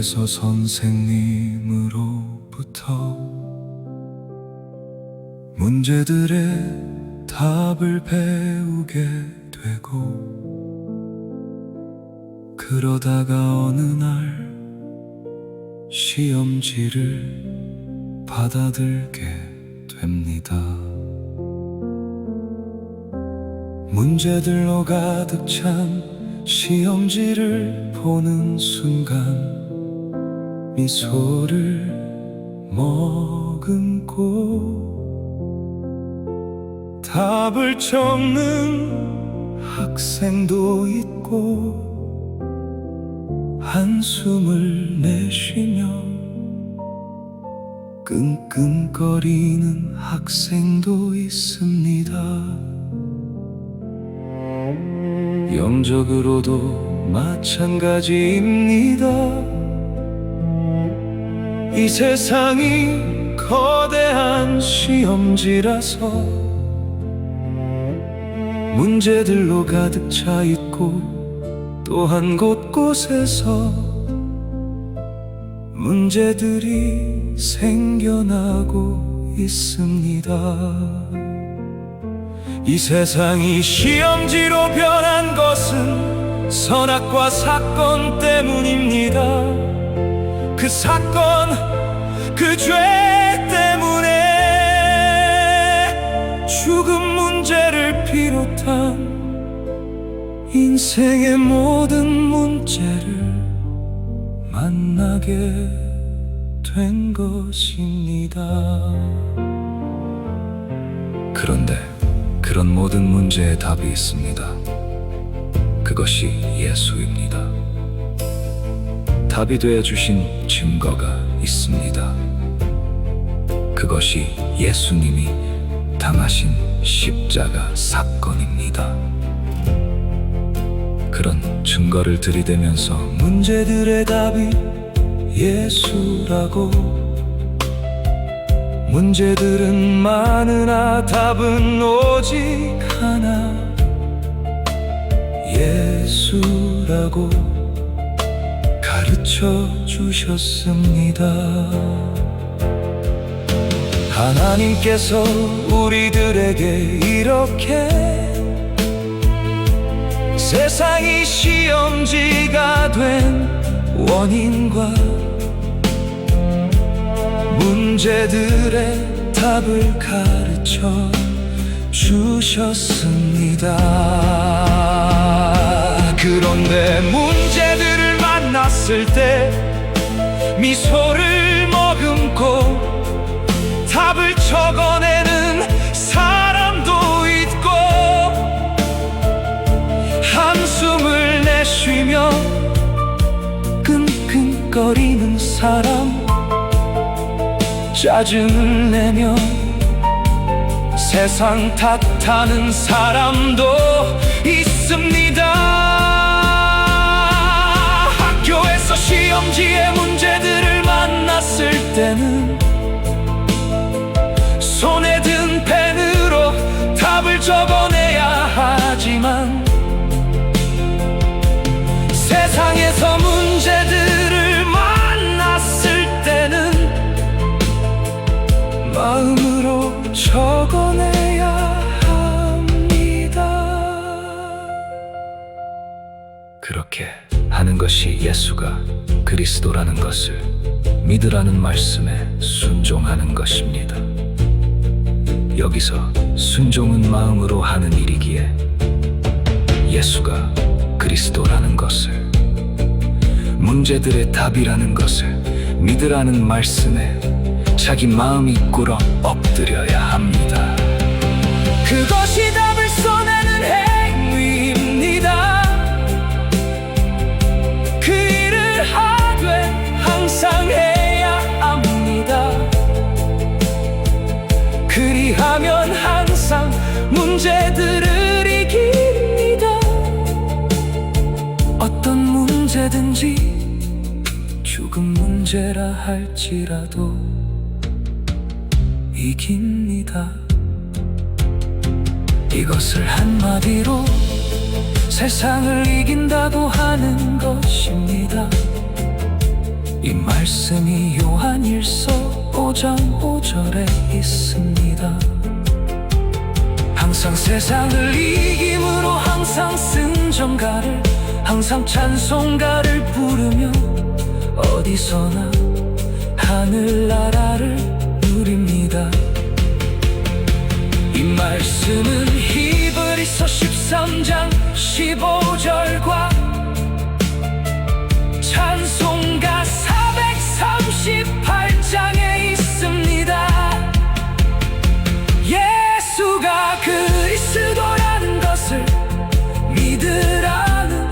학교에서 선생님으로부터 문제들의 답을 배우게 되고, 그러다가 어느 날 시험지를 받아들게 됩니다. 문제들로 가득 찬 시험지를 보는 순간 미소를 머금고, 답을 적는 학생도 있고 한숨을 내쉬며 끙끙거리는 학생도 있습니다. 영적으로도 마찬가지입니다. 이 세상이 거대한 시험지라서 문제들로 가득 차 있고, 또한 곳곳에서 문제들이 생겨나고 있습니다. 이 세상이 시험지로 변한 것은 선악과 사건 때문입니다. 그 사건, 그 죄 때문에 죽음 문제를 비롯한 인생의 모든 문제를 만나게 된 것입니다. 그런데 그런 모든 문제의 답이 있습니다. 그것이 예수입니다. 답이 되어 주신 증거가 있습니다. 그것이 예수님이 당하신 십자가 사건입니다. 그런 증거를 들이대면서 문제들의 답이 예수라고, 문제들은 많으나 답은 오직 하나, 예수라고 가르쳐 주셨습니다. 하나님께서 우리들에게 이렇게 세상이 시험지가 된 원인과 문제들의 답을 가르쳐 주셨습니다. 그런데 문제들을 만났을 때 미소를 머금고 답을 적어내는 사람도 있고, 한숨을 내쉬며 끙끙거리는 사람, 짜증을 내며 세상 탓하는 사람도 있습니다. 학교에서 시험지의 문제들을 만났을 때는 손에 든 펜으로 답을 적어내야 하지만, 세상에서 문제들을 만났을 때는 마음으로 적어내야 합니다. 그렇게 하는 것이 예수가 그리스도라는 것을 믿으라는 말씀에 순종하는 것입니다. 여기서 순종은 마음으로 하는 일이기에 예수가 그리스도라는 것을, 문제들의 답이라는 것을 믿으라는 말씀에 자기 마음이 꿇어 엎드려야 합니다. 그것이 답을 써내는 행위입니다. 그 일을 하되 항상 해야 합니다. 그리하면 항상 문제들을 이깁니다. 어떤 문제든지 죽음 문제라 할지라도 이깁니다. 이것을 한마디로 세상을 이긴다고 하는 것입니다. 이 말씀이 요한일서 5장 5절에 있습니다. 항상 세상을 이김으로 항상 승전가를 항상 찬송가를 부르며 어디서나 하늘나라를 누립니다. 이 말씀은 히브리서 13장 15절과 찬송가 438장에 있습니다. 예수가 그리스도라는 것을 믿으라는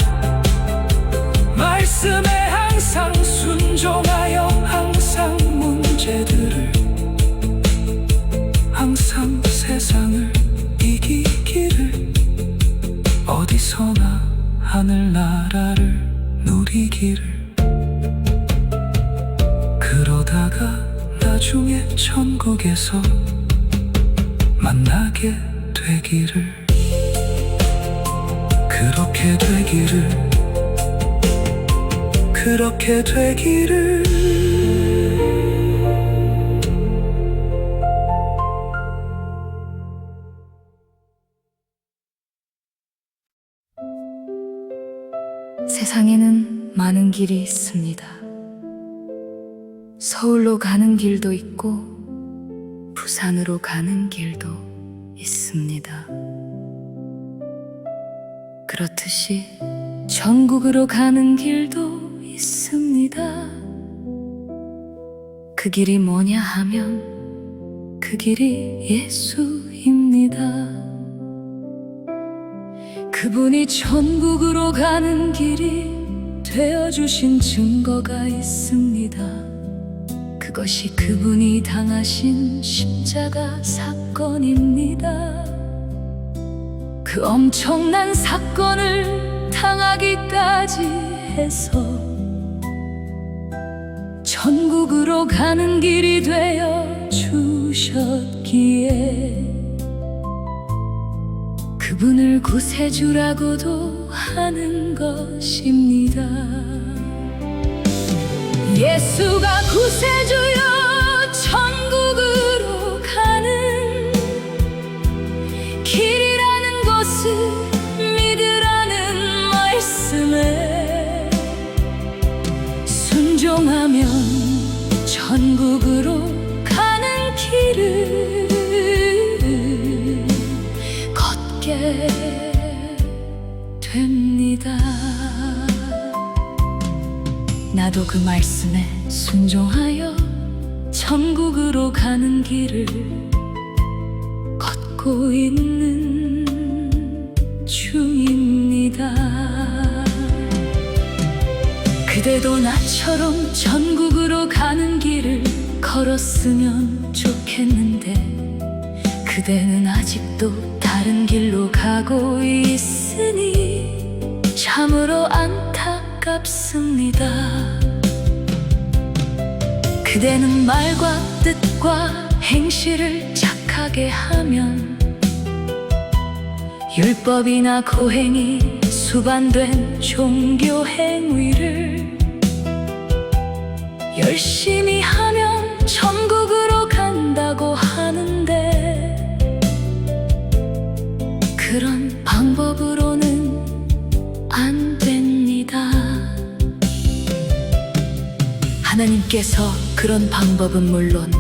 말씀에 항상 순종하여 항상 문제들을 항상 세상을 이기기를 어디서나 하늘나라를 누리기를 그러다가 나중에 천국에서 만나게 되기를 그렇게 되기를 그렇게 되기를. 세상에는 많은 길이 있습니다. 서울로 가는 길도 있고 부산으로 가는 길도 있습니다. 그렇듯이 전국으로 가는 길도 있습니다. 그 길이 뭐냐 하면 그 길이 예수입니다. 그분이 천국으로 가는 길이 되어주신 증거가 있습니다. 그것이 그분이 당하신 십자가 사건입니다. 그 엄청난 사건을 당하기까지 해서 천국으로 가는 길이 되어 주셨기에 그분을 구세주라고도 하는 것입니다. 예수가 구세주여 천국으로 가는 길이라는 것을 믿으라는 말씀에 순종하면 천국으로 가는 길을 걷게 됩니다. 나도 그 말씀에 순종하여 천국으로 가는 길을 걷고 있는 중입니다. 그대도 나처럼 천국으로 가는 길을 걸었으면 좋겠는데 그대는 아직도 다른 길로 가고 있으니 참으로 안타깝습니다. 그대는 말과 뜻과 행실을 착하게 하면 율법이나 고행이 수반된 종교 행위를 열심히 하면 천국으로 간다고 하는데 그런 방법으로는 안 됩니다. 하나님께서 그런 방법은 물론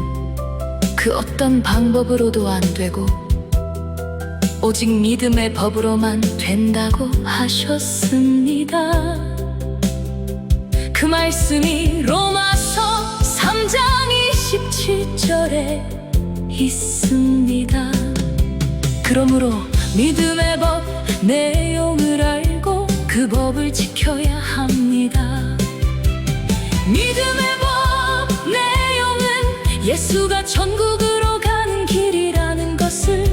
그 어떤 방법으로도 안 되고 오직 믿음의 법으로만 된다고 하셨습니다. 그 말씀이 로마서 3장 27절에 있습니다. 그러므로 믿음의 법 내용을 알고 그 법을 지켜야 합니다. 믿음의 법 내용은 예수가 천국으로 가는 길이라는 것을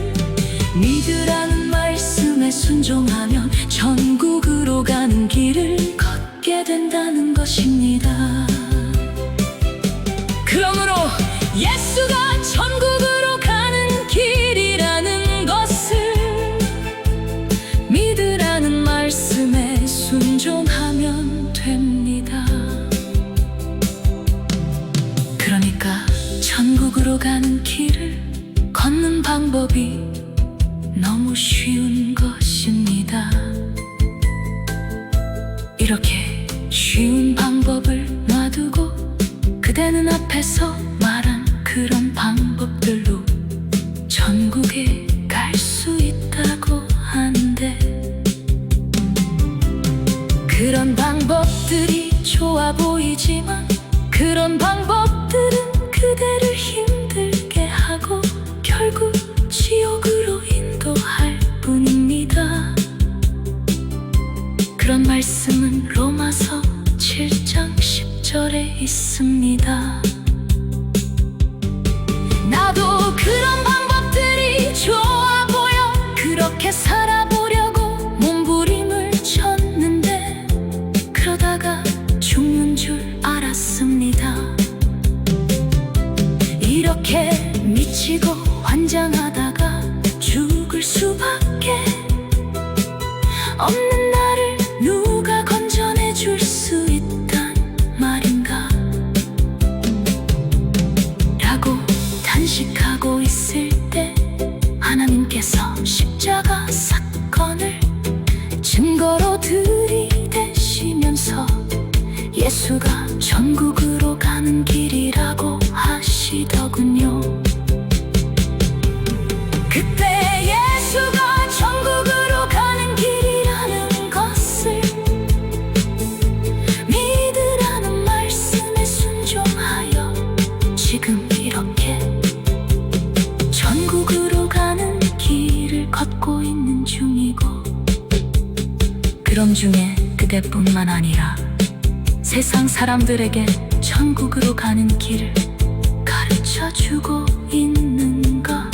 믿으라는 말씀에 순종하면 천국으로 가는 길을 걷게 된다는 것입니다. 그러므로 예수가 천국으로 가는 길이라는 것을 믿으라는 말씀에 순종하면 됩니다. 천국으로 가는 길을 걷는 방법이 너무 쉬운 것입니다. 이렇게 쉬운 방법을 놔두고 그대는 앞에서 말한 그런 방법들로 천국에 갈 수 있다고 하는데, 그런 방법들이 좋아 보이지만 그런 방법들은 그대를 힘들게 하고 결국 지옥으로 인도할 뿐입니다. 그런 말씀은 로마서 7장 10절에 있습니다. 나도 그런 방법들이 좋아 보여 그렇게 살아보려고 몸부림을 쳤는데 그러다가 죽는 줄 알았습니다. 이렇게 미치고 환장하다가 죽을 수밖에 없는 나를 누가 건져내 줄 수 있단 말인가 라고 탄식하고 있을 때 하나님께서 십자가 사건을 증거로 들이대시면서 예수가 천국으로 가는 길이라고 하시더군요. 그때 예수가 천국으로 가는 길이라는 것을 믿으라는 말씀에 순종하여 지금 이렇게 천국으로 가는 길을 걷고 있는 중이고, 그럼 중에 그대뿐만 아니라 세상 사람들에게 천국으로 가는 길을 가르쳐주고 있는 것입니다.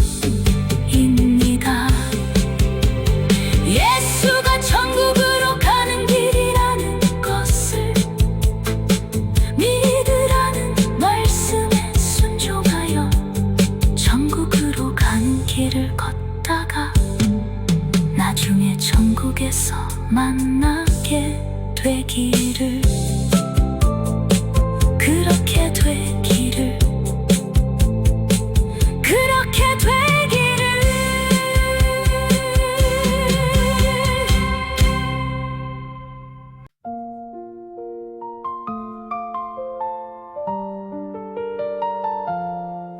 예수가 천국으로 가는 길이라는 것을 믿으라는 말씀에 순종하여 천국으로 가는 길을 걷다가 나중에 천국에서 만나게 되기를, 그렇게 되기를, 그렇게 되기를.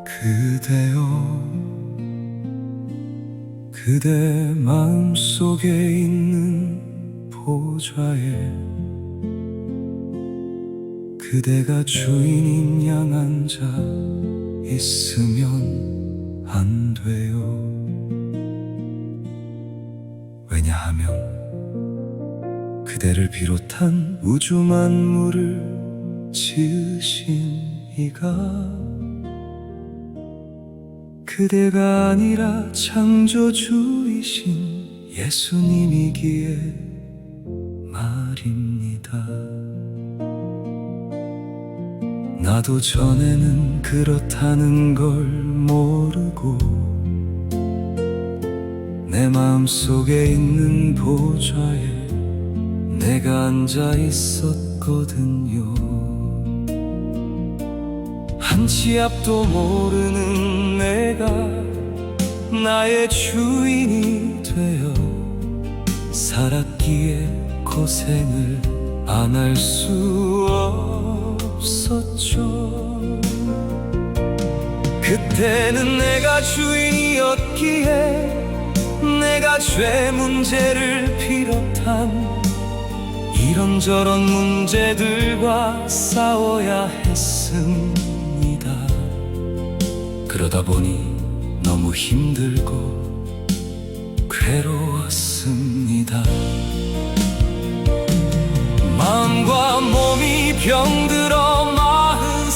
그대여, 그대 마음속에 있는 보좌에 그대가 주인인 양 앉아 있으면 안 돼요. 왜냐하면 그대를 비롯한 우주 만물을 지으신 이가 그대가 아니라 창조주이신 예수님이기에 말입니다. 나도 전에는 그렇다는 걸 모르고 내 마음속에 있는 보좌에 내가 앉아 있었거든요. 한 치 앞도 모르는 내가 나의 주인이 되어 살았기에 고생을 안 할 수 없었죠. 그때는 내가 주인이었기에 내가 죄 문제를 비롯한 이런저런 문제들과 싸워야 했습니다. 그러다 보니 너무 힘들고 괴로웠습니다. 마음과 몸이 병들어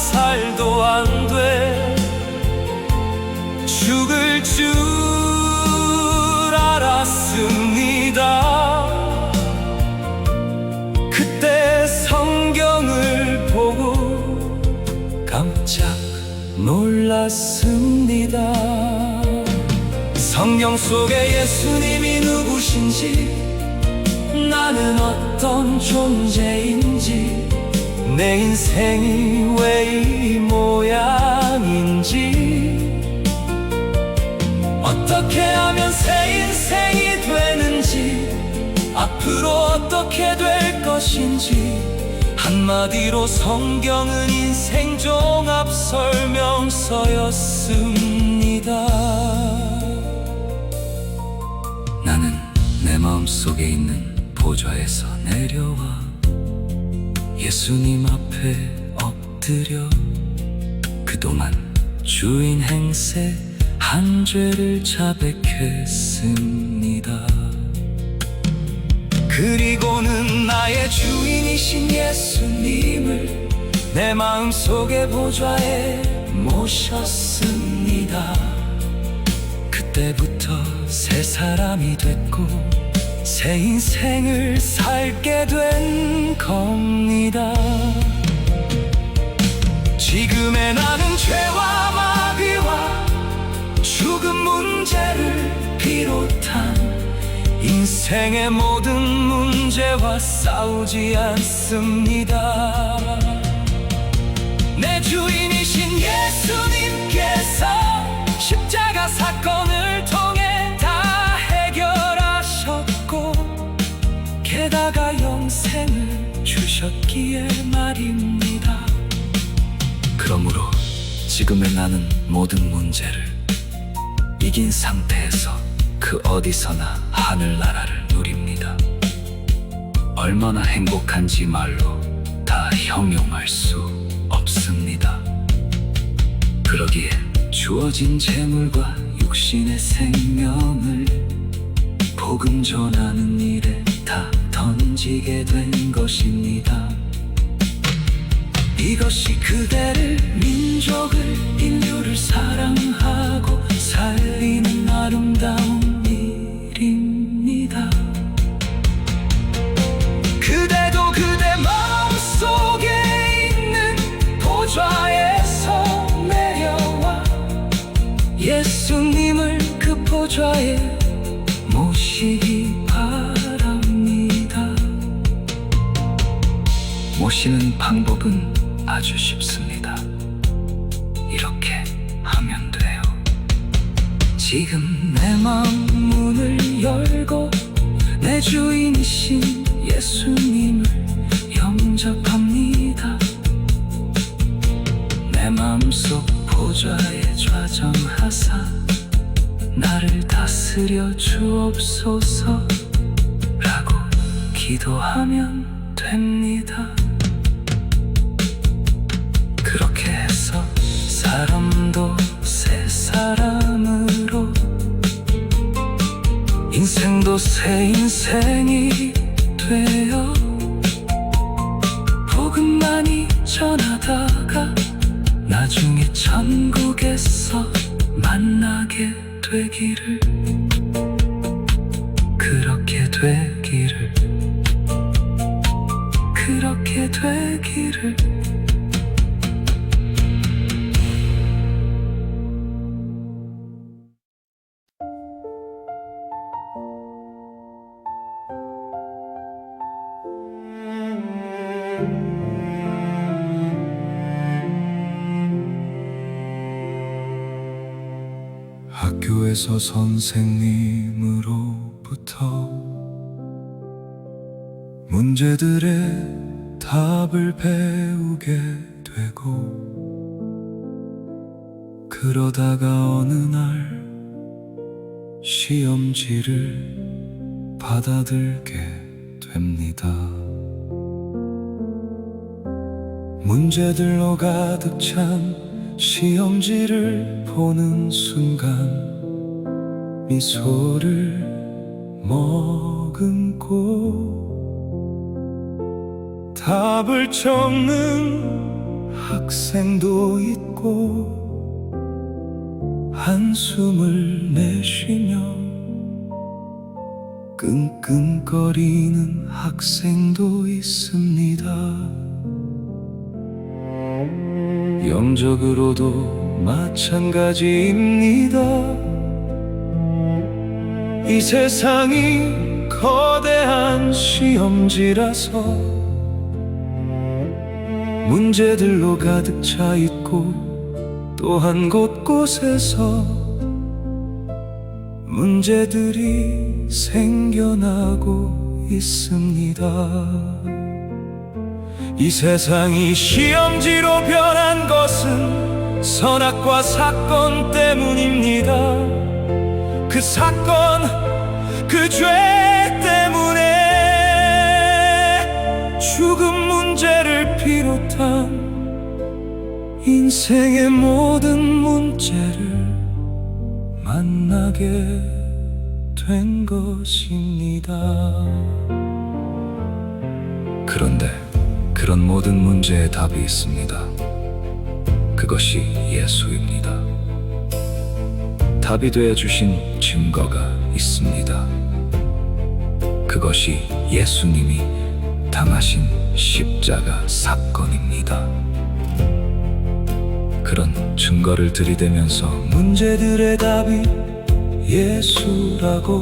40살도 안 돼 죽을 줄 알았습니다. 그때 성경을 보고 깜짝 놀랐습니다. 성경 속에 예수님이 누구신지, 나는 어떤 존재인지, 내 인생이 왜 이 모양인지 앞으로 어떻게 될 것인지 한마디로 성경은 인생 종합 설명서였습니다. 나는 내 마음속에 있는 보좌에서 내려와 예수님 앞에 엎드려 그동안 주인 행세 한 죄를 자백했습니다. 그리고는 나의 주인이신 예수님을 내 마음속의 보좌에 모셨습니다. 그때부터 새 사람이 됐고 새 인생을 살게 된 겁니다. 지금의 나는 죄와 마귀와 죽음 문제를 비롯한 인생의 모든 문제와 싸우지 않습니다. 내 주인이신 예수님께서 십자가 사건을 통해 다 해결하셨고 게다가 영생을 주셨기에 말입니다. 그러므로 지금의 나는 모든 문제를 이긴 상태에서 그 어디서나 하늘나라를 누립니다. 얼마나 행복한지 말로 다 형용할 수 없습니다. 그러기에 주어진 재물과 육신의 생명을 복음 전하는 일에 다 던지게 된 것입니다. 이것이 그대를, 민족을, 인류를 사랑하고 살리는 아름다운 일입니다. 그대도 그대 마음속에 있는 보좌에서 내려와 예수님을 그 보좌에 모시기 바랍니다. 모시는 방법은 아주 쉽습니다. 이렇게 하면 돼요. 지금 내 마음 문을 열고 내 주인이신 예수님을 영접합니다. 내 마음속 보좌에 좌정하사 나를 다스려 주옵소서 라고 기도하면 됩니다. 그렇게 해서 사람도 새 사람으로 인생도 새 인생이 되어 복음만이 전하다가 나중에 천국에서 만나게 되기를, 그렇게 되기를, 그렇게 되기를. 학교에서 선생님으로부터 문제들의 답을 배우게 되고 그러다가 어느 날 시험지를 받아들게 됩니다. 문제들로 가득 찬 시험지를 보는 순간 미소를 머금고 답을 적는 학생도 있고 한숨을 내쉬며 끙끙거리는 학생도 있습니다. 영적으로도 마찬가지입니다. 이 세상이 거대한 시험지라서 문제들로 가득 차 있고 또한 곳곳에서 문제들이 생겨나고 있습니다. 이 세상이 시험지로 변한 것은 선악과 사건 때문입니다. 그 사건, 그 죄 때문에 죽음 문제를 비롯한 인생의 모든 문제를 만나게 된 것입니다. 그런데 그런 모든 문제에 답이 있습니다. 그것이 예수입니다. 답이 되어 주신 증거가 있습니다. 그것이 예수님이 당하신 십자가 사건입니다. 그런 증거를 들이대면서 문제들의 답이 예수라고,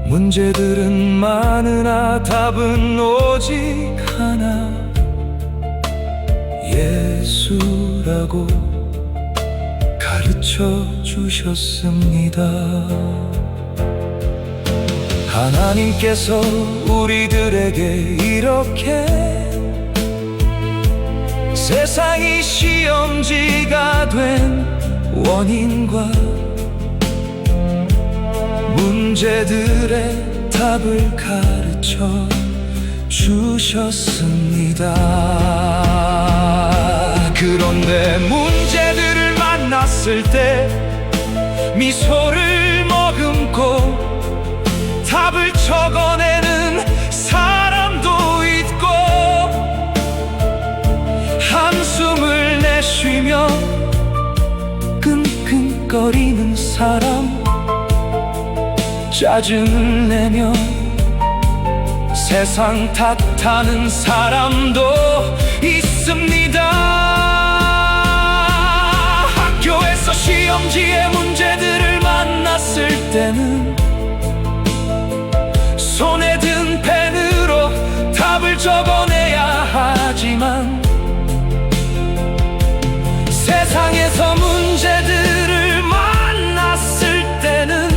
문제들은 많으나 답은 오직 하나, 예수라고 가르쳐 주셨습니다. 하나님께서 우리들에게 이렇게 세상이 시험지가 된 원인과 문제들의 답을 가르쳐 주셨습니다. 그런데 문제들을 만났을 때 미소를 머금고 답을 적어내는 사람도 있고, 한숨을 내쉬며 끙끙거리는 사람, 짜증을 내며 세상 탓하는 사람도 있습니다. 학교에서 시험지의 문제들을 만났을 때는 손에 든 펜으로 답을 적어내야 하지만, 세상에서 문제들을 만났을 때는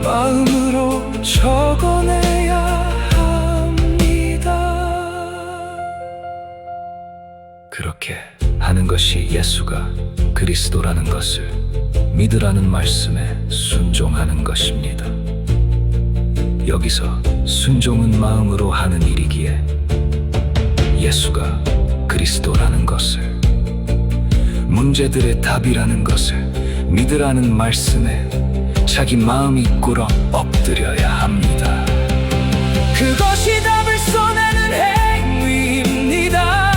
마음으로 적어내야 합니다. 그렇게 하는 것이 예수가 그리스도라는 것을 믿으라는 말씀에 순종하는 것입니다. 여기서 순종은 마음으로 하는 일이기에 예수가 그리스도라는 것을, 문제들의 답이라는 것을 믿으라는 말씀에 자기 마음이 꿇어 엎드려야 합니다. 그것이 답을 써내는 행위입니다.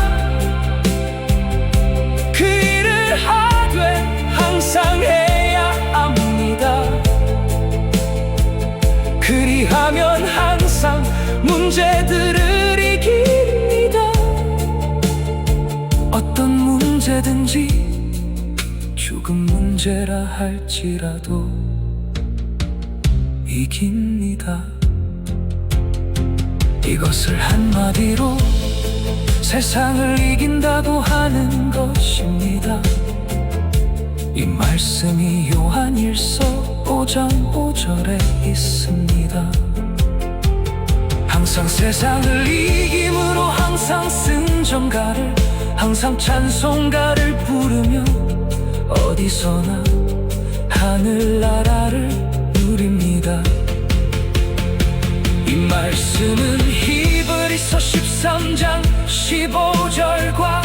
그 일을 하되 항상 해야 합니다. 그리하면 항상 문제들을 이깁니다. 어떤 문제든지 죽음 문제라 할지라도 이깁니다. 이것을 한마디로 세상을 이긴다고 하는 것입니다. 이 말씀이 요한일서 5장 5절에 있습니다. 항상 세상을 이김으로 항상 승전가를, 항상 찬송가를 부르며 어디서나 하늘나라를 누립니다. 이 말씀은 히브리서 13장 15절과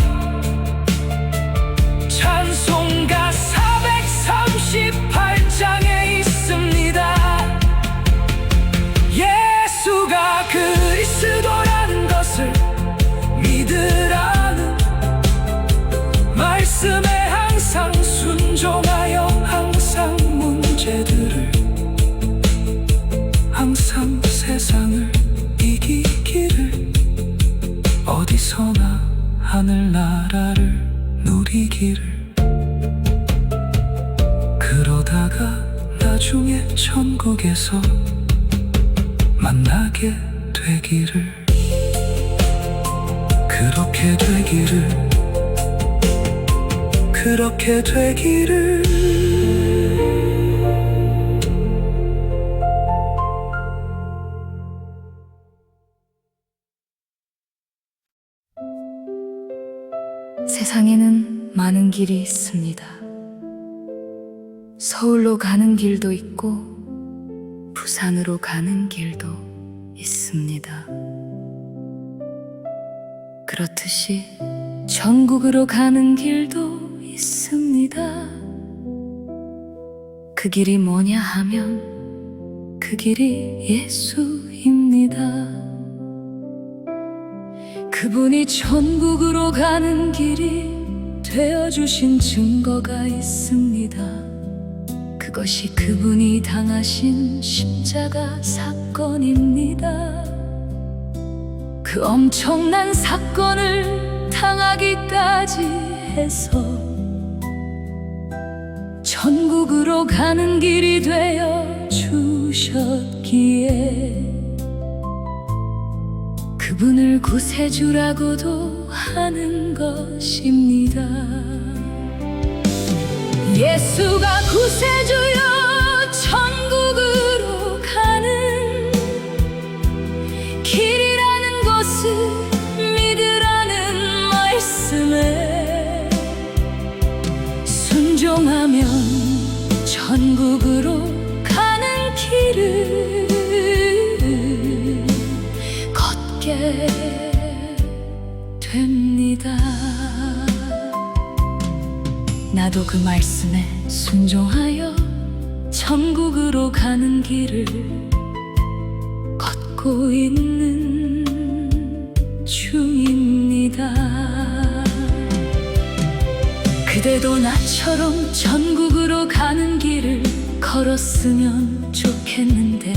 찬송가 438장에 있습니다. 예수가 그리스도라는 것을 믿으라는 말씀에 항상 순종하여 항상 문제들을, 항상 세상을 이기기를, 어디서나 하늘나라를 누리기를, 그러다가 나중에 천국에서 만나게 되기를, 그렇게 되기를, 그렇게 되기를. 세상에는 많은 길이 있습니다. 서울로 가는 길도 있고 부산으로 가는 길도 있습니다. 그렇듯이 전국으로 가는 길도 있습니다. 그 길이 뭐냐 하면 그 길이 예수입니다. 그분이 천국으로 가는 길이 되어주신 증거가 있습니다. 그것이 그분이 당하신 십자가 사건입니다. 그 엄청난 사건을 당하기까지 해서 천국으로 가는 길이 되어 주셨기에 그분을 구세주라고도 하는 것입니다. 예수가 구세주여 천국으로 가는 길이라는 것을 믿으라는 말씀에 순종하면 천국으로 가는 길을 걷게 됩니다. 나도 그 말씀에 순종하여 천국으로 가는 길을 걷고 있는 중입니다. 그대도 나처럼 천국으로 가는 길을 걸었으면 좋겠는데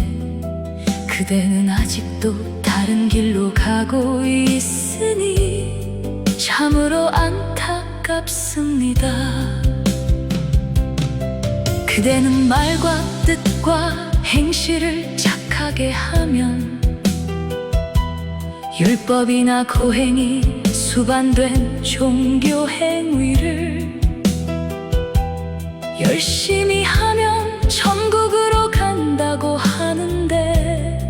그대는 아직도 다른 길로 가고 있으니 참으로 안타깝습니다. 그대는 말과 뜻과 행실을 착하게 하면 율법이나 고행이 수반된 종교 행위를 열심히 하면 천국으로 간다고 하는데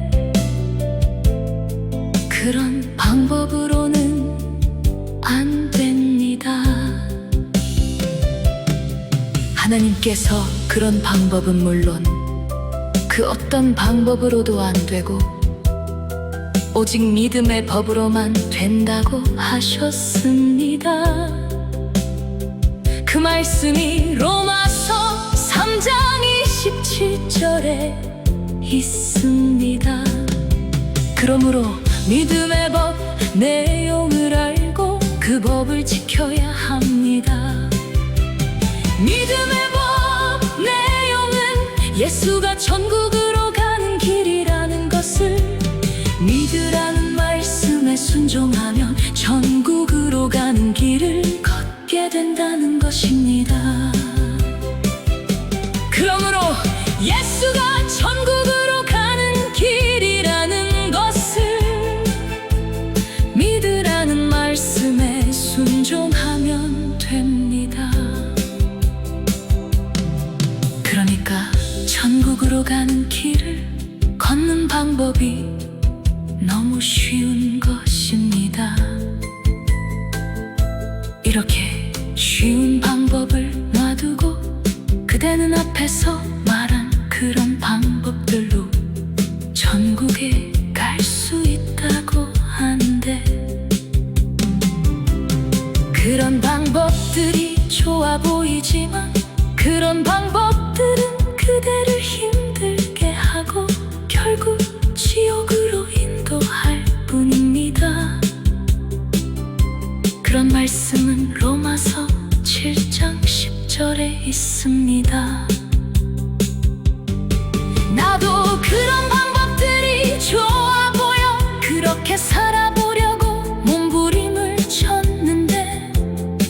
그런 방법으로는 안 됩니다. 하나님께서 그런 방법은 물론 그 어떤 방법으로도 안 되고 오직 믿음의 법으로만 된다고 하셨습니다. 그 말씀이 로마서 3장 27절에 있습니다. 그러므로 믿음의 법 내용을 알고 그 법을 지켜야 합니다. 믿음의 법 내용은 예수가 천국으로 가는 길이라는 것을 믿으라는 말씀에 순종하면 천국으로 가는 길을 걷게 된다는 것입니다. 그러므로 예수가 천국으로 가는 길이라는 것을 믿으라는 말씀에 순종하면 됩니다. 그러니까 천국으로 가는 길을 걷는 방법이 너무 쉬운 것입니다. 이렇게 쉬운 방법을 놔두고 그대는 앞에서 말한 그런 방법들로 천국에 갈 수 있다고 하는데 그런 방법들이 좋아 보이지만 그런 방법들은 그대를 힘들게 하고 결국 지옥으로 인도할 뿐입니다. 그런 말씀은 로마서 7장 10절에 있습니다. 나도 그런 방법들이 좋아 보여 그렇게 살아보려고 몸부림을 쳤는데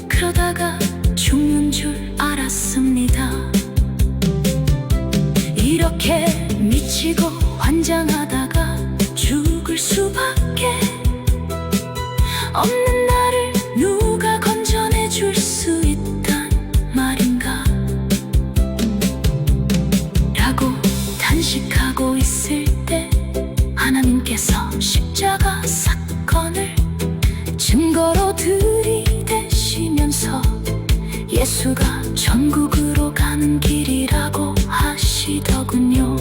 그러다가 죽는 줄 알았습니다. 이렇게 미치고 환장하다가 죽을 수밖에 없는 나를 누가 건져내 줄 수 있단 말인가 라고 탄식하고 있을 때 하나님께서 십자가 사건을 증거로 들이대시 예수가 천국으로 가는 길이라고 하시더군요.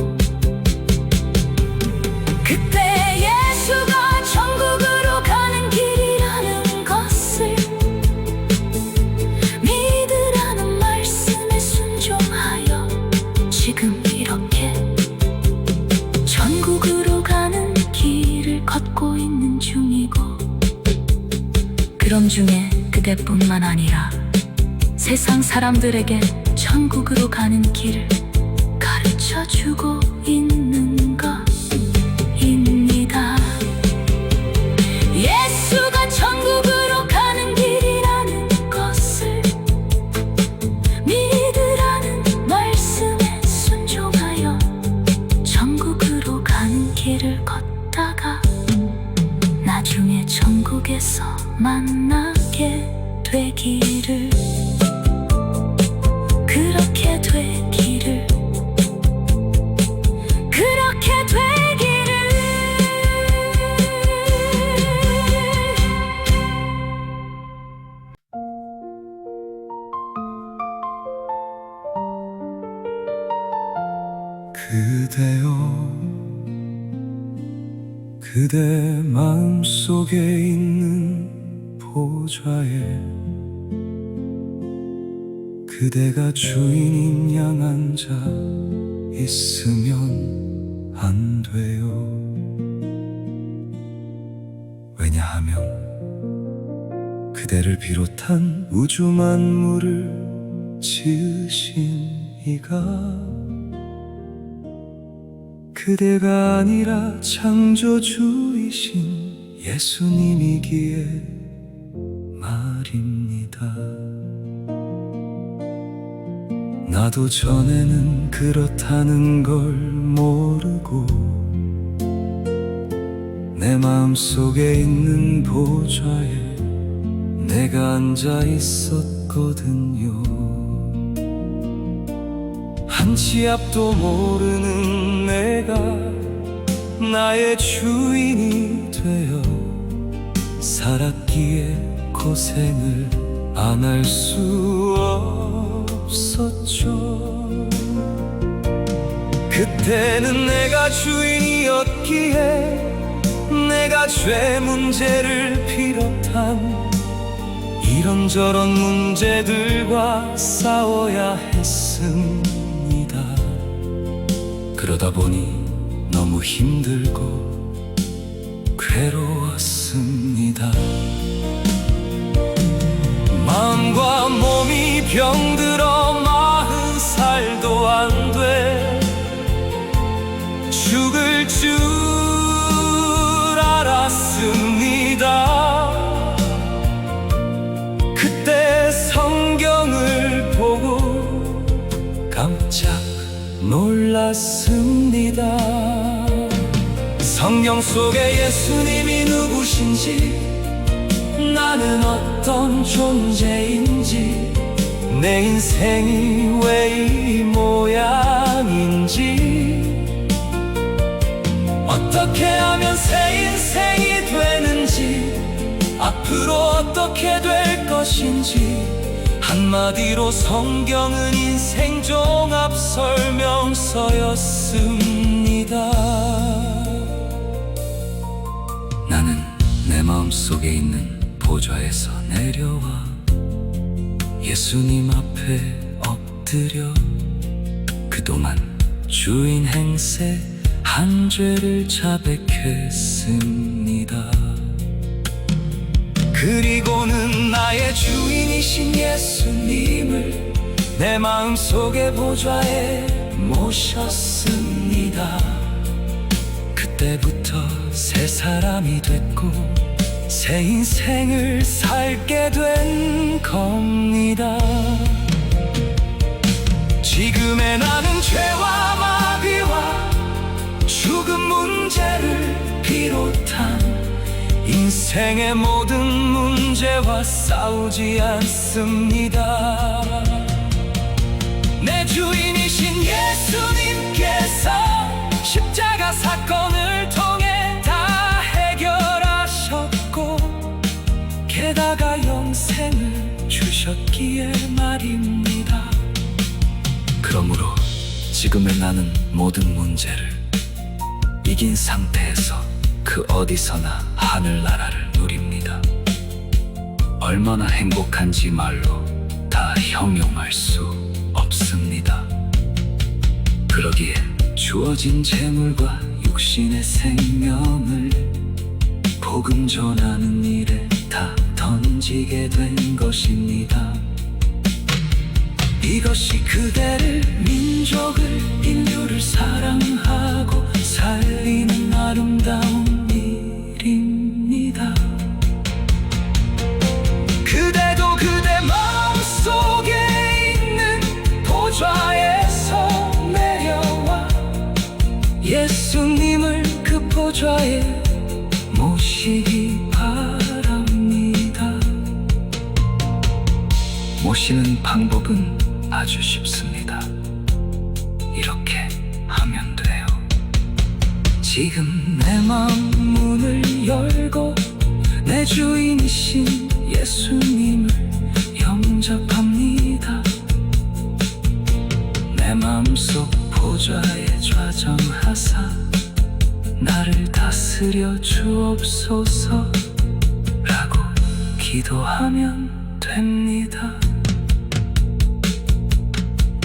그때 예수가 천국으로 가는 길이라는 것을 믿으라는 말씀에 순종하여 지금 이렇게 천국으로 가는 길을 걷고 있는 중이고, 그런 중에 그대뿐만 아니라 세상 사람들에게 천국으로 가는 길을 가르쳐주고 있는 것입니다. 예수가 천국으로 가는 길이라는 것을 믿으라는 말씀에 순종하여 천국으로 가는 길을 걷다가 나중에 천국에서 만나게 되기를, 그렇게 되기를, 그렇게 되기를. 그대여, 그대 마음속에 있는 보좌에 그대가 주인인 양 앉아 있으면 안 돼요. 왜냐하면 그대를 비롯한 우주 만물을 지으신 이가 그대가 아니라 창조주이신 예수님이기에 말입니다. 나도 전에는 그렇다는 걸 모르고 내 마음속에 있는 보좌에 내가 앉아 있었거든요. 한 치 앞도 모르는 내가 나의 주인이 되어 살았기에 고생을 안 할 수 없었죠. 그때는 내가 주인이었기에 내가 죄 문제를 비롯한 이런저런 문제들과 싸워야 했습니다. 그러다 보니 너무 힘들고 괴로웠습니다. 마음과 몸이 병들어 40살도 안 돼 죽을 줄 알았습니다. 그때 성경을 보고 깜짝 놀랐습니다. 성경 속에 예수님이 누구신지, 나는 어떤 존재인지, 내 인생이 왜 이 모양인지, 어떻게 하면 새 인생이 되는지, 앞으로 어떻게 될 것인지, 한마디로 성경은 인생 종합 설명서였습니다. 나는 내 마음속에 있는 보좌에서 내려와 예수님 앞에 엎드려 그동안 주인 행세 한 죄를 자백했습니다. 그리고는 나의 주인이신 예수님을 내 마음속의 보좌에 모셨습니다. 그때부터 새 사람이 됐고 새 인생을 살게 된 겁니다. 지금의 나는 죄와 마비와 죽음 문제를 비롯한 인생의 모든 문제와 싸우지 않습니다. 내 주인이신 예수님께서 십자가 사건을 통해 다 해결하셨고, 게다가 우리가 영생을 주셨기에 말입니다. 그러므로 지금의 나는 모든 문제를 이긴 상태에서 그 어디서나 하늘나라를 누립니다. 얼마나 행복한지 말로 다 형용할 수 없습니다. 그러기에 주어진 재물과 육신의 생명을 복음 전하는 일에 다 던지게 된 것입니다. 이것이 그대를, 민족을, 인류를 사랑하고 살리는 아름다운 일입니다. 그대도 그대 마음속에 있는 보좌에서 내려와 예수님을 그 보좌에 모시기 바랍니다. 모시는 방법은 아주 쉽습니다. 이렇게 하면 돼요. 지금 내 마음 문을 열고 내 주인이신 예수님을 영접합니다. 내 마음속 보좌에 좌정하사 나를 다스려 주옵소서 라고 기도하면 됩니다.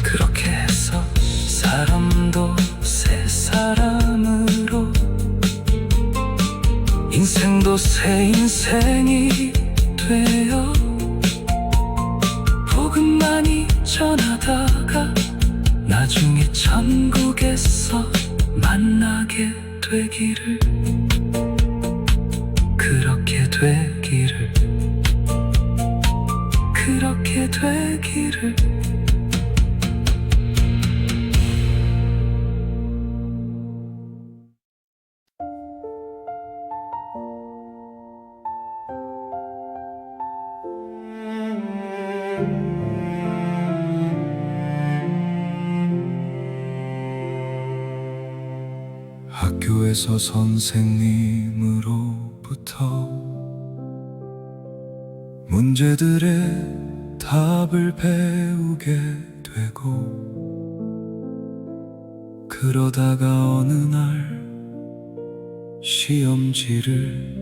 그렇게 해서 사람도 새 사람으로, 인생도 새 인생이 되어 복음만이 전하다가 나중에 천국에서 만나게 되기를, 그렇게 되기를, 그렇게 되기를. 학교에서 선생님으로부터 문제들의 답을 배우게 되고, 그러다가 어느 날 시험지를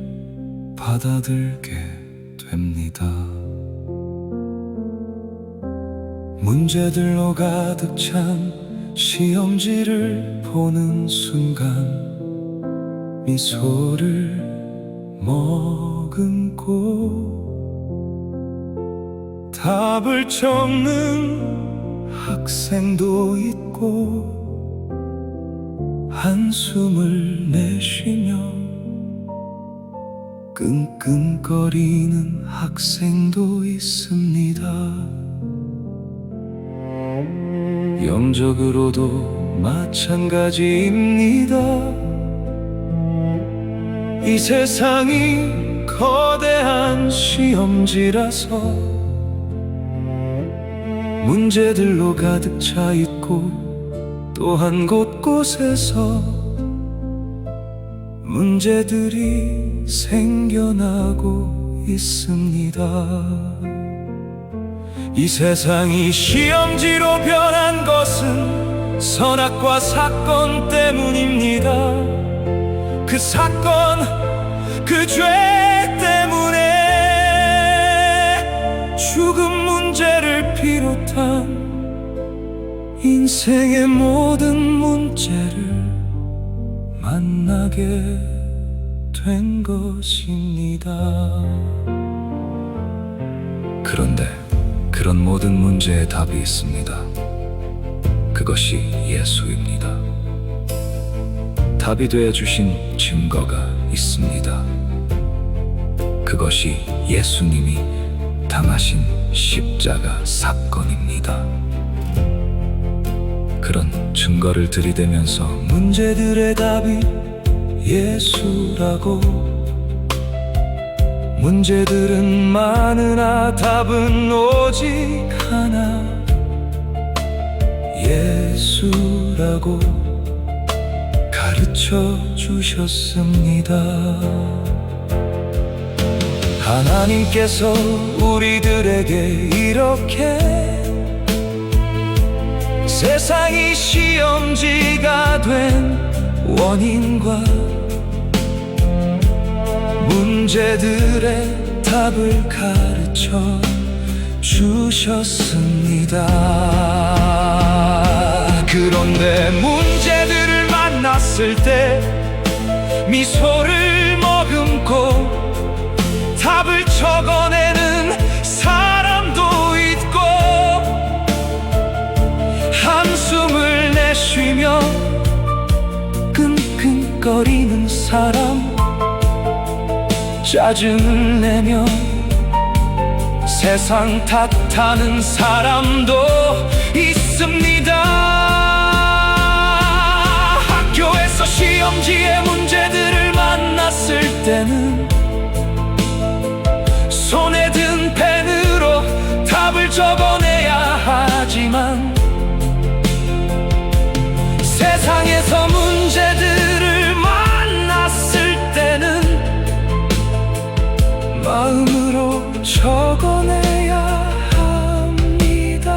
받아들게 됩니다. 문제들로 가득 찬 시험지를 보는 순간 미소를 머금고, 답을 적는 학생도 있고 한숨을 내쉬며 끙끙거리는 학생도 있습니다. 영적으로도 마찬가지입니다. 이 세상이 거대한 시험지라서 문제들로 가득 차 있고, 또한 곳곳에서 문제들이 생겨나고 있습니다. 이 세상이 시험지로 변한 것은 선악과 사건 때문입니다. 그 사건, 그 죄 때문에 죽음 문제를 비롯한 인생의 모든 문제를 만나게 된 것입니다. 그런데 그런 모든 문제의 답이 있습니다. 그것이 예수입니다. 답이 되어 주신 증거가 있습니다. 그것이 예수님이 당하신 십자가 사건입니다. 그런 증거를 들이대면서 문제들의 답이 예수라고, 문제들은 많으나 답은 오직 하나, 예수라고 가르쳐 주셨습니다. 하나님께서 우리들에게 이렇게 세상이 시험지가 된 원인과 문제들의 답을 가르쳐 주셨습니다. 그런데 문제들을 만났을 때 미소를 머금고 답을 적어내는 사람도 있고, 한숨을 내쉬며 끙끙거리는 사람, 짜증을 내며 세상 탓하는 사람도 있습니다. 학교에서 시험지의 문제들을 만났을 때는 손에 든 펜으로 답을 적어내야 하지만, 세상에서 문제들을 만났을 때는 마음으로 적어내야 합니다.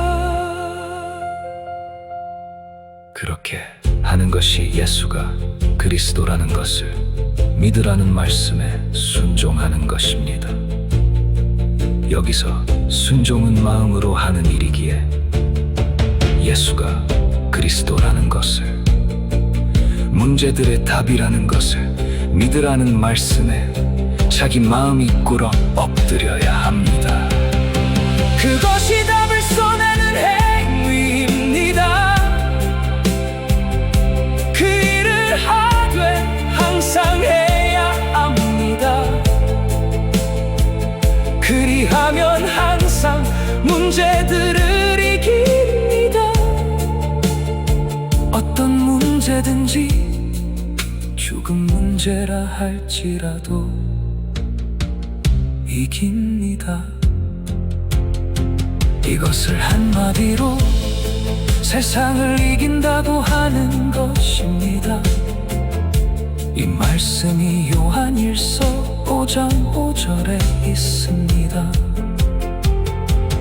그렇게 하는 것이 예수가 그리스도라는 것을 믿으라는 말씀에 순종하는 것입니다. 여기서 순종은 마음으로 하는 일이기에 예수가 그리스도라는 것을, 문제들의 답이라는 것을 믿으라는 말씀에 자기 마음이 꿇어 엎드려야 합니다. 그것이 답을 써내는 행위입니다. 그 일을 하되 항상 해야 합니다. 그리하면 항상 문제들을 이깁니다. 어떤 문제든지 죽은 문제라 할지라도 이깁니다. 이것을 한마디로 세상을 이긴다고 하는 것입니다. 이 말씀이 요한일서 5장 5절에 있습니다.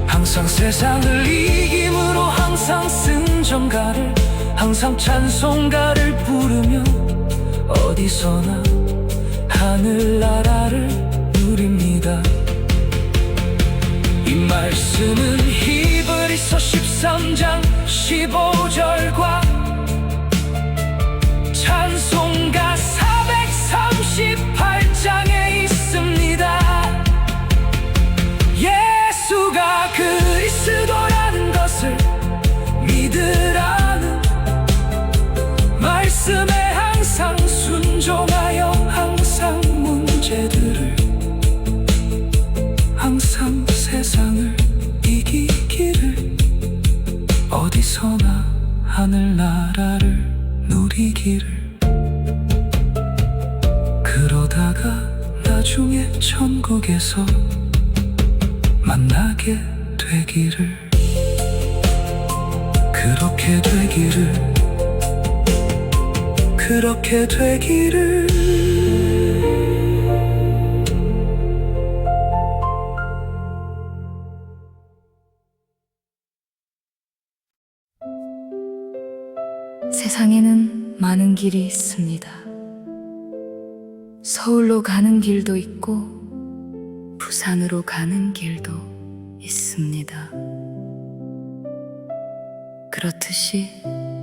항상 세상을 이김으로 항상 승전가를, 항상 찬송가를 부르며 어디서나 하늘나라를 누립니다. 이 말씀은 히브리서 13장 15절과 찬송가 438장에 있습니다. 예수가 그리스도라는 것을 믿으라는 말씀에 항상 순종하여 항상 문제들을, 항상 세상을 이기기를, 어디서나 하늘나라를 누리기를, 그러다가 나중에 천국에서 만나게 되기를, 그렇게 되기를, 그렇게 되기를. 세상에는 많은 길이 있습니다. 서울로 가는 길도 있고 부산으로 가는 길도 있습니다. 그렇듯이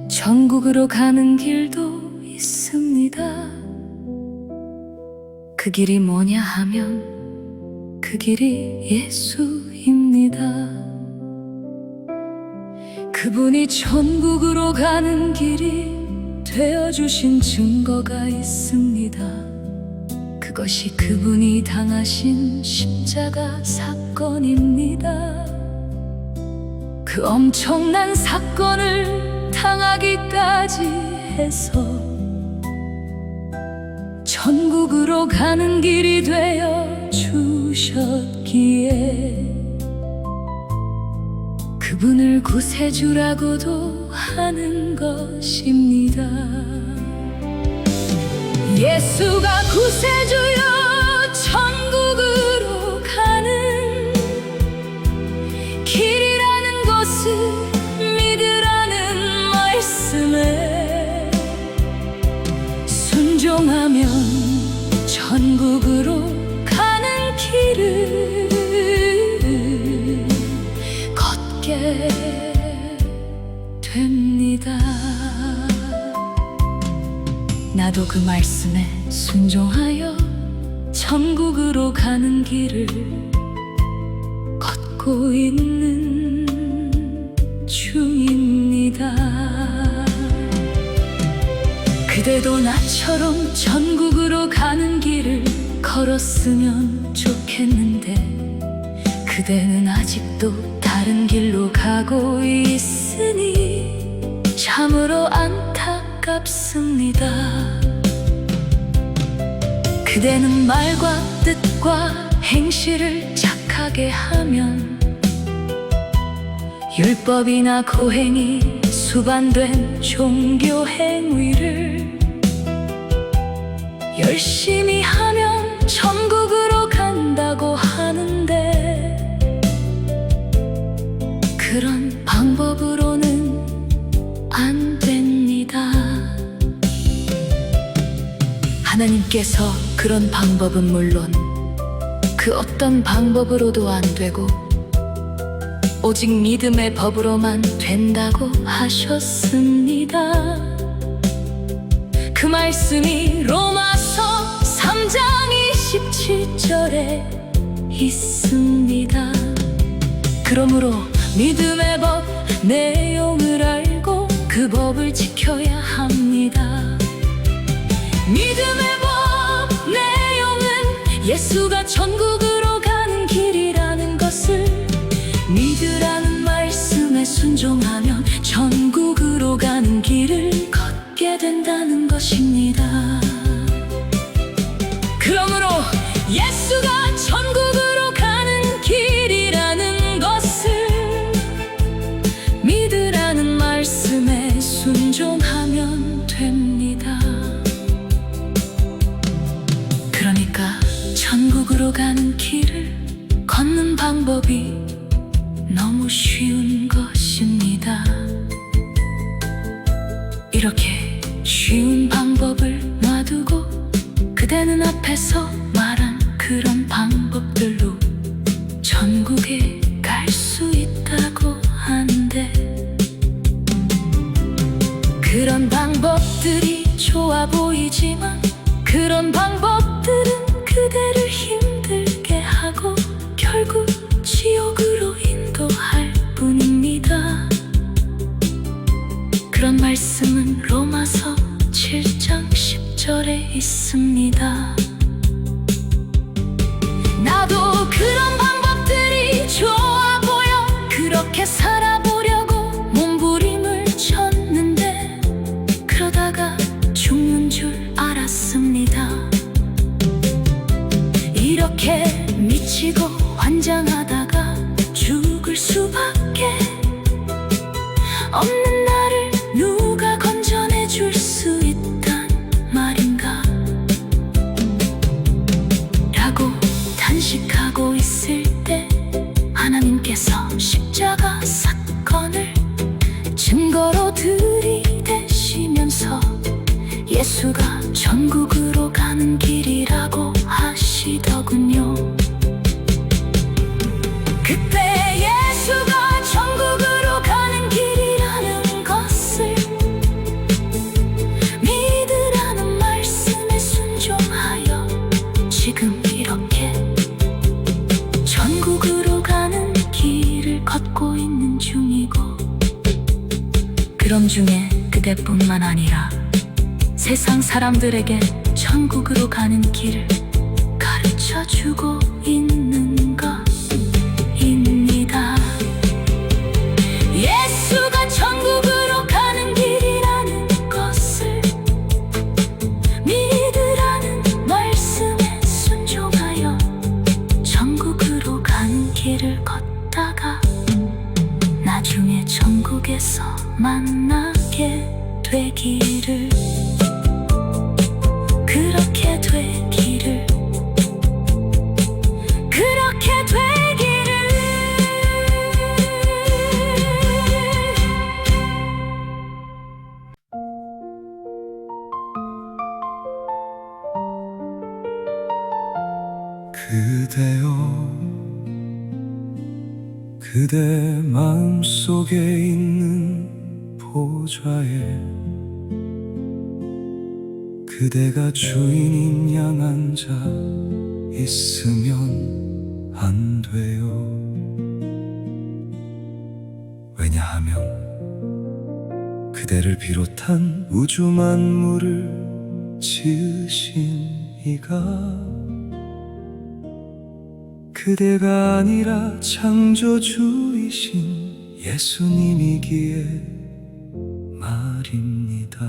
전국으로 가는 길도 있습니다. 그 길이 뭐냐 하면 그 길이 예수입니다. 그분이 천국으로 가는 길이 되어주신 증거가 있습니다. 그것이 그분이 당하신 십자가 사건입니다. 그 엄청난 사건을 당하기까지 해서 천국으로 가는 길이 되어 주셨기에 그분을 구세주라고도 하는 것입니다. 예수가 구세주여 천국으로 나도 그 말씀에 순종하여 천국으로 가는 길을 걷고 있는 중입니다. 그대도 나처럼 천국으로 가는 길을 걸었으면 좋겠는데 그대는 아직도 다른 길로 가고 있으니 참으로 안타깝습니다. 그대는 말과 뜻과 행실을 착하게 하면 율법이나 고행이 수반된 종교 행위를 열심히 하면 천국으로 간다고 하는데 그런 방법으로는 안 됩니다. 하나님께서 그런 방법은 물론 그 어떤 방법으로도 안 되고 오직 믿음의 법으로만 된다고 하셨습니다. 그 말씀이 로마서 3장 27절에 있습니다. 그러므로 믿음의 법 내용을 알고 그 법을 지켜야 합니다. 믿음의 법 내용은 예수가 천국으로 가는 길이라는 것을 믿으라는 말씀에 순종하면 천국으로 가는 길을 걷게 된다는 것입니다. 그러므로 예수가 천국으로 가는 길이라는 것을 믿으라는 말씀에 순종하면 됩니다. 그러니까 천국으로 가는 길을 걷는 방법이 너무 쉬운 것입니다. 이렇게 쉬운 방법을 놔두고 그대는 앞에서 말한 그런 방법들로 천국에 갈 수 있다고 하는데 그런 방법들이 좋아 보이지만 그런 방법들은 그대를 힘들게 하고 결국 지옥으로 인도할 뿐입니다. 그런 말씀은 로마서 7장 10절에 있습니다. 나도 그런 방법들이 좋아 보여 그렇게 살아보려고 몸부림을 쳤는데 그러다가 죽는 줄 알았습니다. 이렇게 미치고 환장하다가 죽을 수밖에 없는 나를 누가 건져내 줄 수 있단 말인가 라고 탄식하고 있을 때 하나님께서 십자가 사건을 증거로 들이대시면서 예수가 천국으로 가는 길이라고 하시더군요. 그때 예수가 천국으로 가는 길이라는 것을 믿으라는 말씀에 순종하여 지금 이렇게 천국으로 가는 길을 걷고 있는 중이고 그럼 중에 그대뿐만 아니라 세상 사람들에게 천국으로 가는 길을 가르쳐주고 있는 것입니다. 예수가 천국으로 가는 길이라는 것을 믿으라는 말씀에 순종하여 천국으로 가는 길을 걷다가 나중에 천국에서 만나게 되기를 그렇게 되기를 그렇게 되기를 그대여 그대 마음속에 있는 보좌에 그대가 주인인 양 앉아 있으면 안 돼요. 왜냐하면 그대를 비롯한 우주 만물을 지으신 이가 그대가 아니라 창조주이신 예수님이기에 말입니다.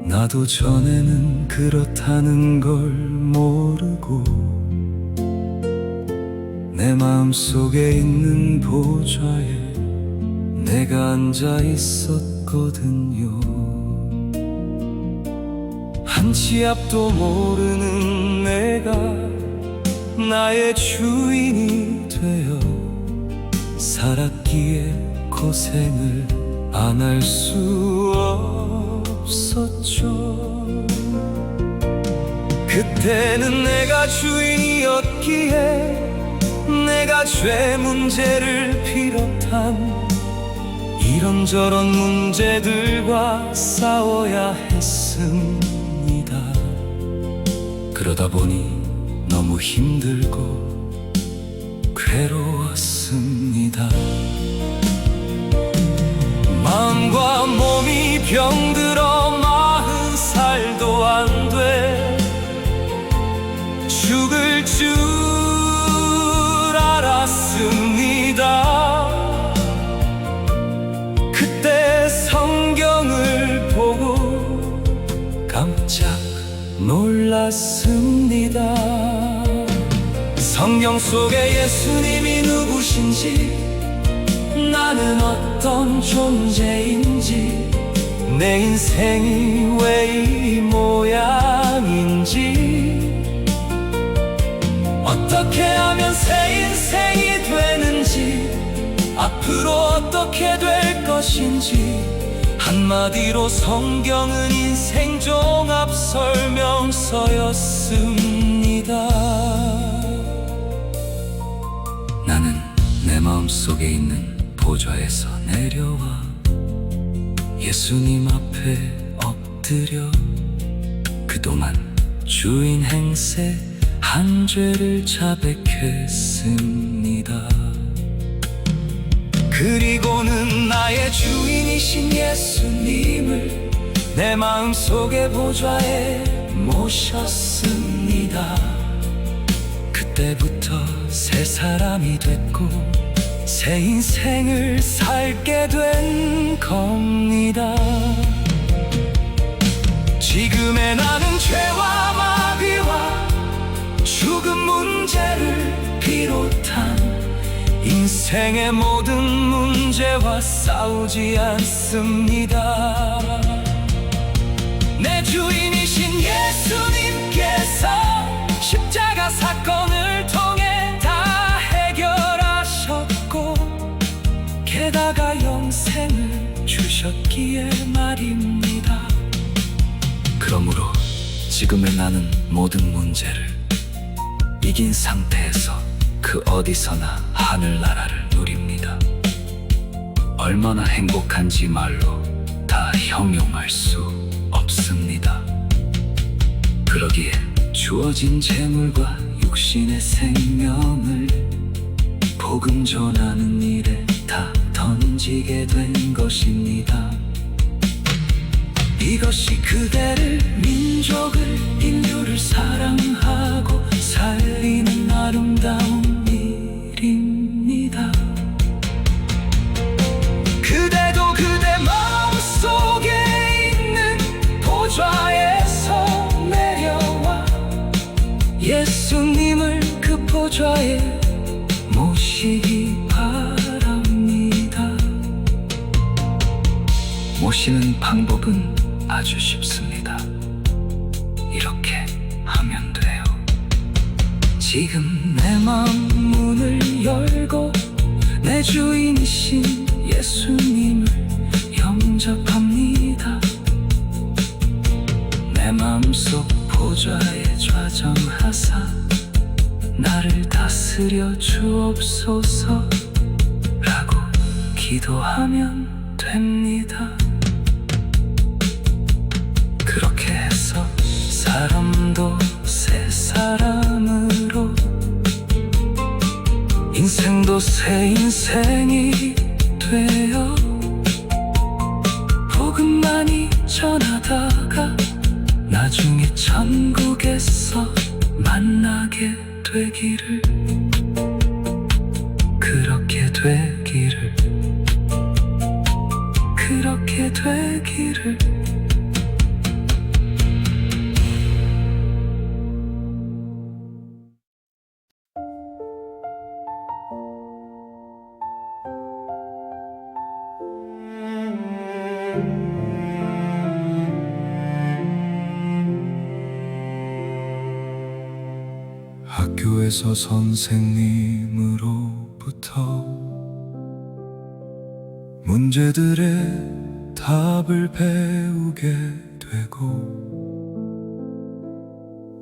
나도 전에는 그렇다는 걸 모르고 내 마음속에 있는 보좌에 내가 앉아 있었거든요. 한 치 앞도 모르는 내가 나의 주인이 되어 살았기에 고생을 안 할 수 없었죠. 그때는 내가 주인이었기에 내가 죄 문제를 비롯한 이런저런 문제들과 싸워야 했습니다. 그러다 보니 너무 힘들고 괴로웠습니다. 마음과 몸이 병들어 40살도 안 돼 죽을 줄 알았습니다. 그때 성경을 보고 깜짝 놀랐습니다. 성경 속에 예수님이 누구신지, 나는 어떤 존재인지, 내 인생이 왜 이 모양인지, 어떻게 하면 새 인생이 되는지, 앞으로 어떻게 될 것인지, 한마디로 성경은 인생 종합 설명서였습니다. 나는 내 마음속에 있는 보좌에서 내려와 예수님 앞에 엎드려 그동안 주인 행세 한 죄를 자백했습니다. 그리고는 나의 주인이신 예수님을 내 마음속의 보좌에 모셨습니다. 그때부터 새 사람이 됐고 새 인생을 살게 된 겁니다. 지금의 나는 죄와 마귀와 죽음 문제를 비롯한 인생의 모든 문제와 싸우지 않습니다. 내 주인이신 예수님께서 십자가 사건을 통해 다 해결하셨고 게다가 영생을 주셨기에 말입니다. 그러므로 지금의 나는 모든 문제를 이긴 상태에서 그 어디서나 하늘나라를 누립니다. 얼마나 행복한지 말로 다 형용할 수 없습니다. 그러기에 주어진 재물과 육신의 생명을 복음 전하는 일에 다 던지게 된 것입니다. 이것이 그대를, 민족을, 인류를 사랑하고 살리는 아름다운 일입니다. 그대도 그대 마음속에 있는 보좌에서 내려와 예수님을 그 보좌에 모시기 바랍니다. 모시는 방법은 아주 쉽습니다. 이렇게 하면 돼요. 지금 내 마음 문을 열고 내 주인이신 예수님을 영접합니다. 내 마음속 보좌에 좌정하사 나를 다스려 주옵소서 라고 기도하면 됩니다. 인생도 새 인생이 되어 복음만이 전하다가 나중에 천국에서 만나게 되기를, 그렇게 되기를, 그렇게 되기를. 학교에서 선생님으로부터 문제들의 답을 배우게 되고,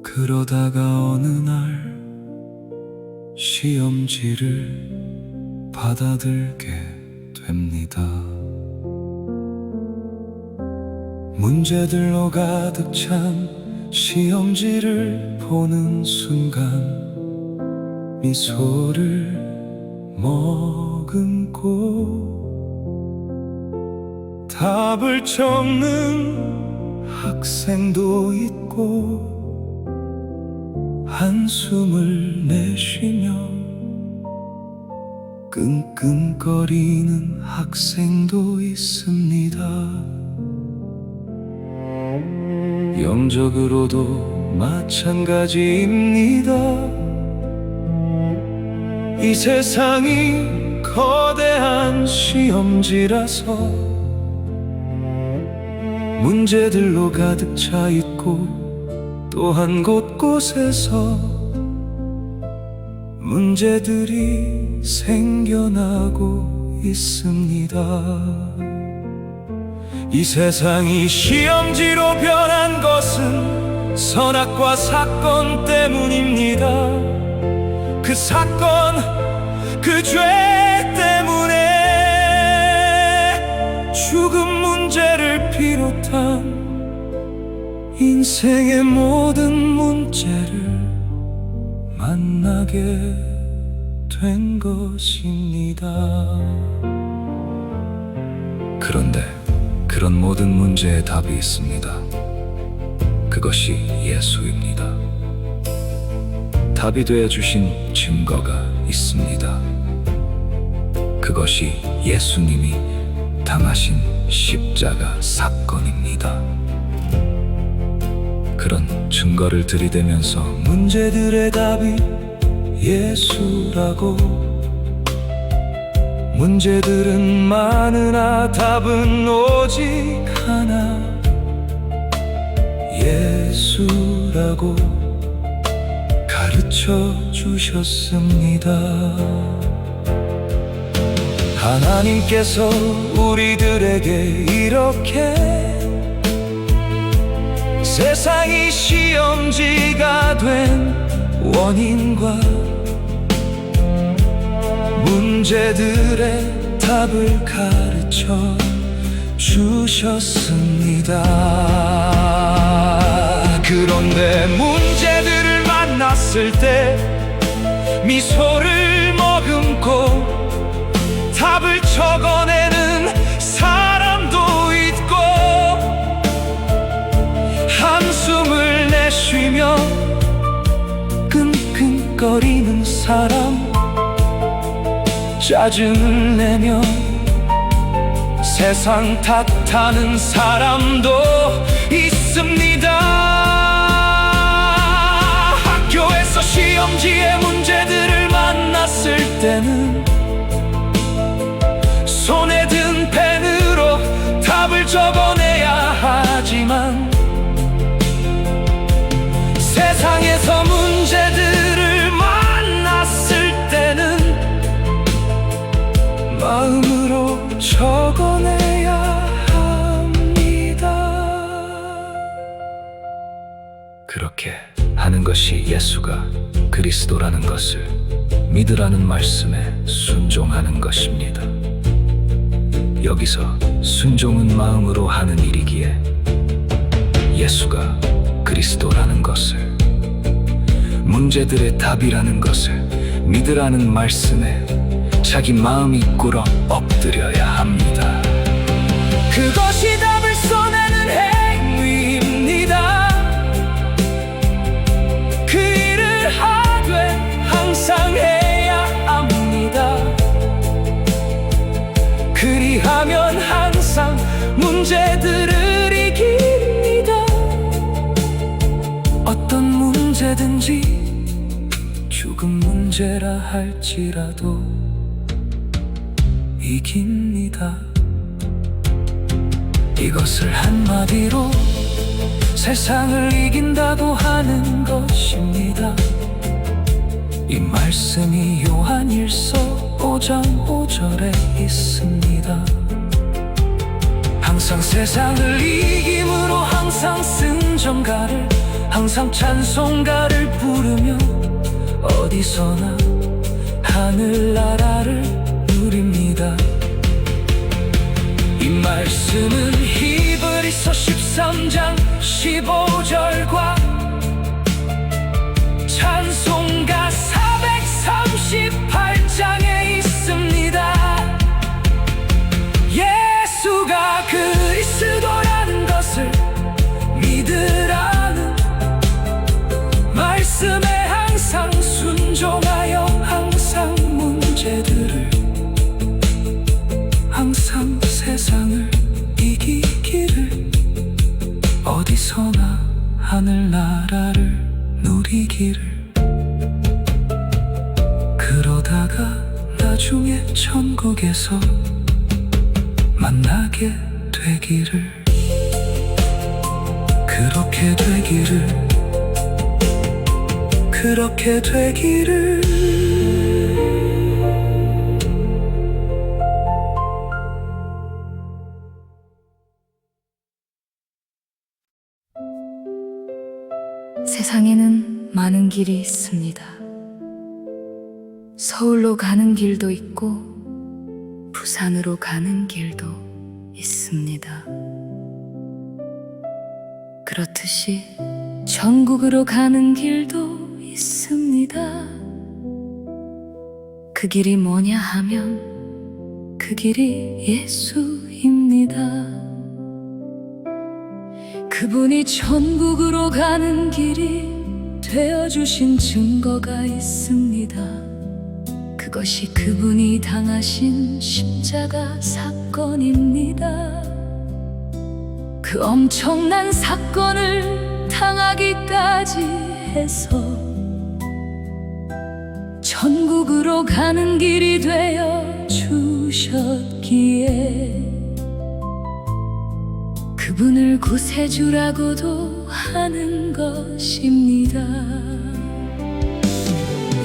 그러다가 어느 날 시험지를 받아들게 됩니다. 문제들로 가득 찬 시험지를 보는 순간 미소를 머금고 답을 적는 학생도 있고, 한숨을 내쉬며 끙끙거리는 학생도 있습니다. 영적으로도 마찬가지입니다. 이 세상이 거대한 시험지라서 문제들로 가득 차 있고, 또한 곳곳에서 문제들이 생겨나고 있습니다. 이 세상이 시험지로 변한 것은 선악과 사건 때문입니다. 그 사건, 그 죄 때문에 죽음 문제를 비롯한 인생의 모든 문제를 만나게 된 것입니다. 그런데 그런 모든 문제에 답이 있습니다. 그것이 예수입니다. 답이 되어 주신 증거가 있습니다. 그것이 예수님이 당하신 십자가 사건입니다. 그런 증거를 들이대면서 문제들의 답이 예수라고, 문제들은 많으나 답은 오직 하나, 예수라고 가르쳐 주셨습니다. 하나님께서 우리들에게 이렇게 세상이 시험지가 된 원인과 문제들의 답을 가르쳐 주셨습니다. 그런데 문제들을 만났을 때 미소를 머금고 답을 적어내는 사람도 있고, 한숨을 내쉬며 끙끙거리는 사람, 짜증을 내며 세상 탓하는 사람도 있습니다. 학교에서 시험지의 문제들을 만났을 때는 손에 든 펜으로 답을 적어내야 하지만, 세상에서 문제들을 만났을 때는 마음으로 적어내야 합니다. 그렇게 하는 것이 예수가 그리스도라는 것을 믿으라는 말씀에 순종하는 것입니다. 여기서 순종은 마음으로 하는 일이기에 예수가 그리스도라는 것을, 문제들의 답이라는 것을 믿으라는 말씀에 자기 마음이 꿇어 엎드려야 합니다. 그것이 답을 써내는 행위입니다. 그 일을 하되 항상 해야 합니다. 그리하면 항상 문제들을 이깁니다. 어떤 문제든지 죽은 문제라 할지라도 이깁니다. 이것을 한마디로 세상을 이긴다고 하는 것입니다. 이 말씀이 요한일서 5장 5절에 있습니다. 항상 세상을 이김으로 항상 승전가를 항상 찬송가를 부르며 어디서나 하늘나라를 누립니다. 이 말씀은 히브리서 13장 15절과 찬송가 438장에 있습니다. 예수가 그리스도라는 것을 믿으라는 말씀에 항상 순종하여 항상 문제들을 항상 세상을 이기기를 어디서나 하늘나라를 누리기를 그러다가 나중에 천국에서 만나게 되기를 그렇게 되기를 그렇게 되기를. 세상에는 많은 길이 있습니다. 서울로 가는 길도 있고 부산으로 가는 길도 있습니다. 그렇듯이 전국으로 가는 길도 있습니다. 그 길이 뭐냐 하면 그 길이 예수입니다. 그분이 천국으로 가는 길이 되어주신 증거가 있습니다. 그것이 그분이 당하신 십자가 사건입니다. 그 엄청난 사건을 당하기까지 해서 천국으로 가는 길이 되어 주셨기에 그분을 구세주라고도 하는 것입니다.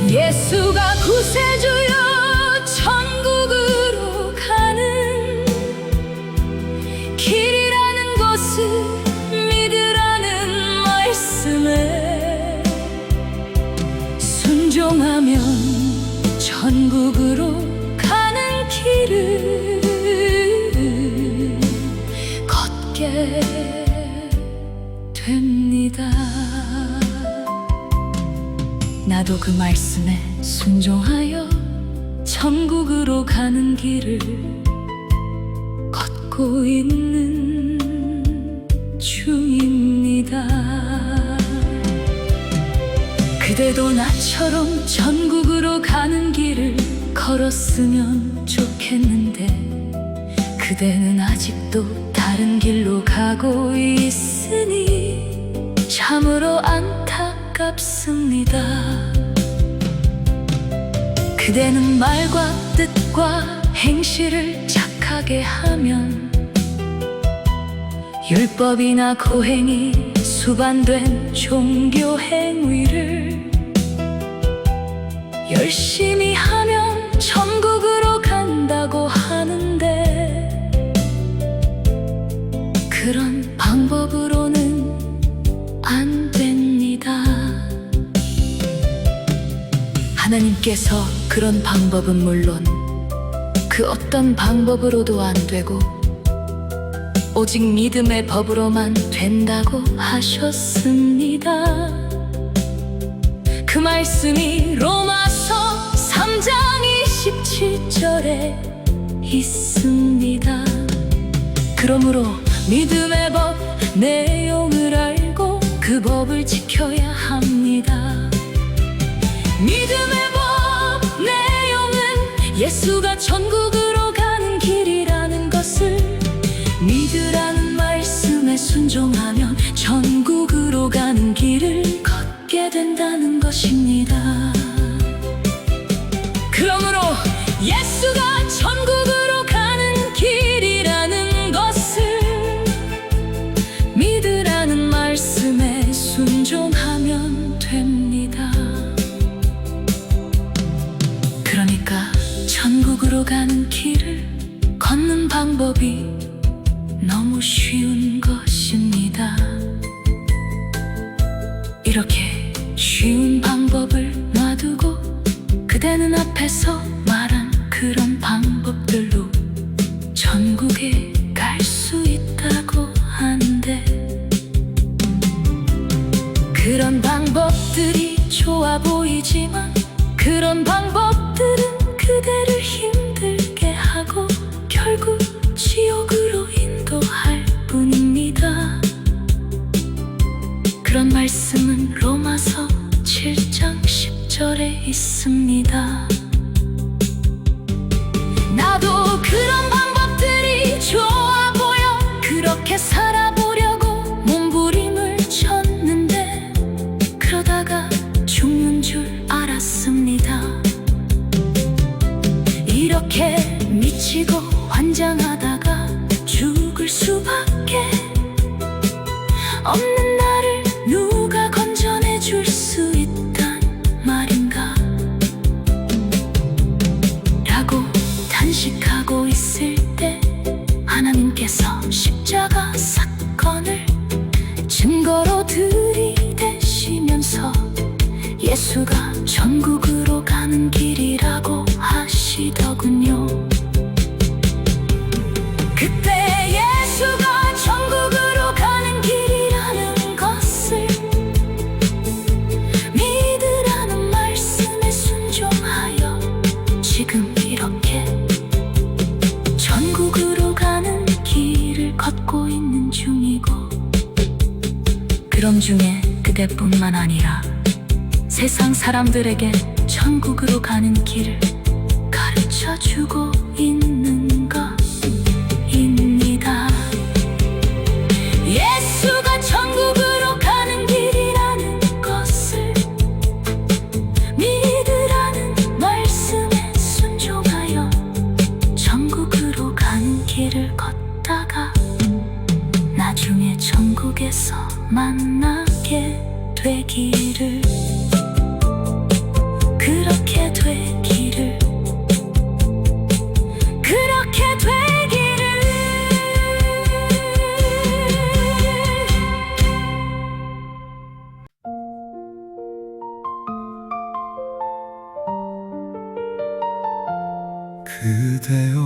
예수가 구세주여 천국으로 가는 길이라는 것을 믿으라는 말씀에 순종하면 천국으로 가는 길을 걷게 됩니다. 나도 그 말씀에 순종하여 천국으로 가는 길을 걷고 있는 중입니다. 그대도 나처럼 천국으로 가는 길을 걸었으면 좋겠는데 그대는 아직도 다른 길로 가고 있으니 참으로 안타깝습니다. 그대는 말과 뜻과 행실을 착하게 하면 율법이나 고행이 수반된 종교 행위를 열심히 하면 천국으로 간다고 하는데 그런 방법으로는 안 됩니다. 하나님께서 그런 방법은 물론 그 어떤 방법으로도 안 되고 오직 믿음의 법으로만 된다고 하셨습니다. 그 말씀이 로마서 10절에 있습니다. 그러므로 믿음의 법 내용을 알고 그 법을 지켜야 합니다. 믿음의 법 내용은 예수가 천국으로 가는 길이라는 것을 믿으라는 말씀에 순종하면 천국으로 가는 길을 걷게 된다는 것입니다. 그러므로 예수가 천국으로 가는 길이라는 것을 믿으라는 말씀에 순종하면 됩니다. 그러니까 천국으로 가는 길을 걷는 방법이 너무 쉬운 것입니다. 이렇게 쉬운 방법을 놔두고 그대는 앞에서 말한 그런 방법들로 천국에 갈 수 있다고 하는데, 그런 방법들이 좋아 보이지만 그런 방법들은 그대를 힘들게 하고 결국 지옥으로 인도할 뿐입니다. 그런 말씀은 로마서 7장 10절에 있습니다. 나도 그런 방법들이 좋아 보여 그렇게 살아보려고 몸부림을 쳤는데 그러다가 죽는 줄 알았습니다. 이렇게 미치고 환장하다가 죽을 수밖에 없는 나를 누가 건져내 줄 수 있단 말인가 라고 탄식하고 있을 때 하나님께서 십자가 사건을 증거로 들이대시면서 예수가 천국으로 가는 길이라고 하시더군요. 그때 예수가 천국으로 가는 길이라는 것을 믿으라는 말씀에 순종하여 지금 이렇게 천국으로 가는 길을 걷고 있는 중이고, 그럼 중에 그대뿐만 아니라 세상 사람들에게 천국으로 가는 길을 가르쳐주고 있는 것입니다. 예수가 천국으로 가는 길이라는 것을 믿으라는 말씀에 순종하여 천국으로 가는 길을 걷다가 나중에 천국에서 만나게 되기를, 그렇게 되기를, 그렇게 되기를. 그대여,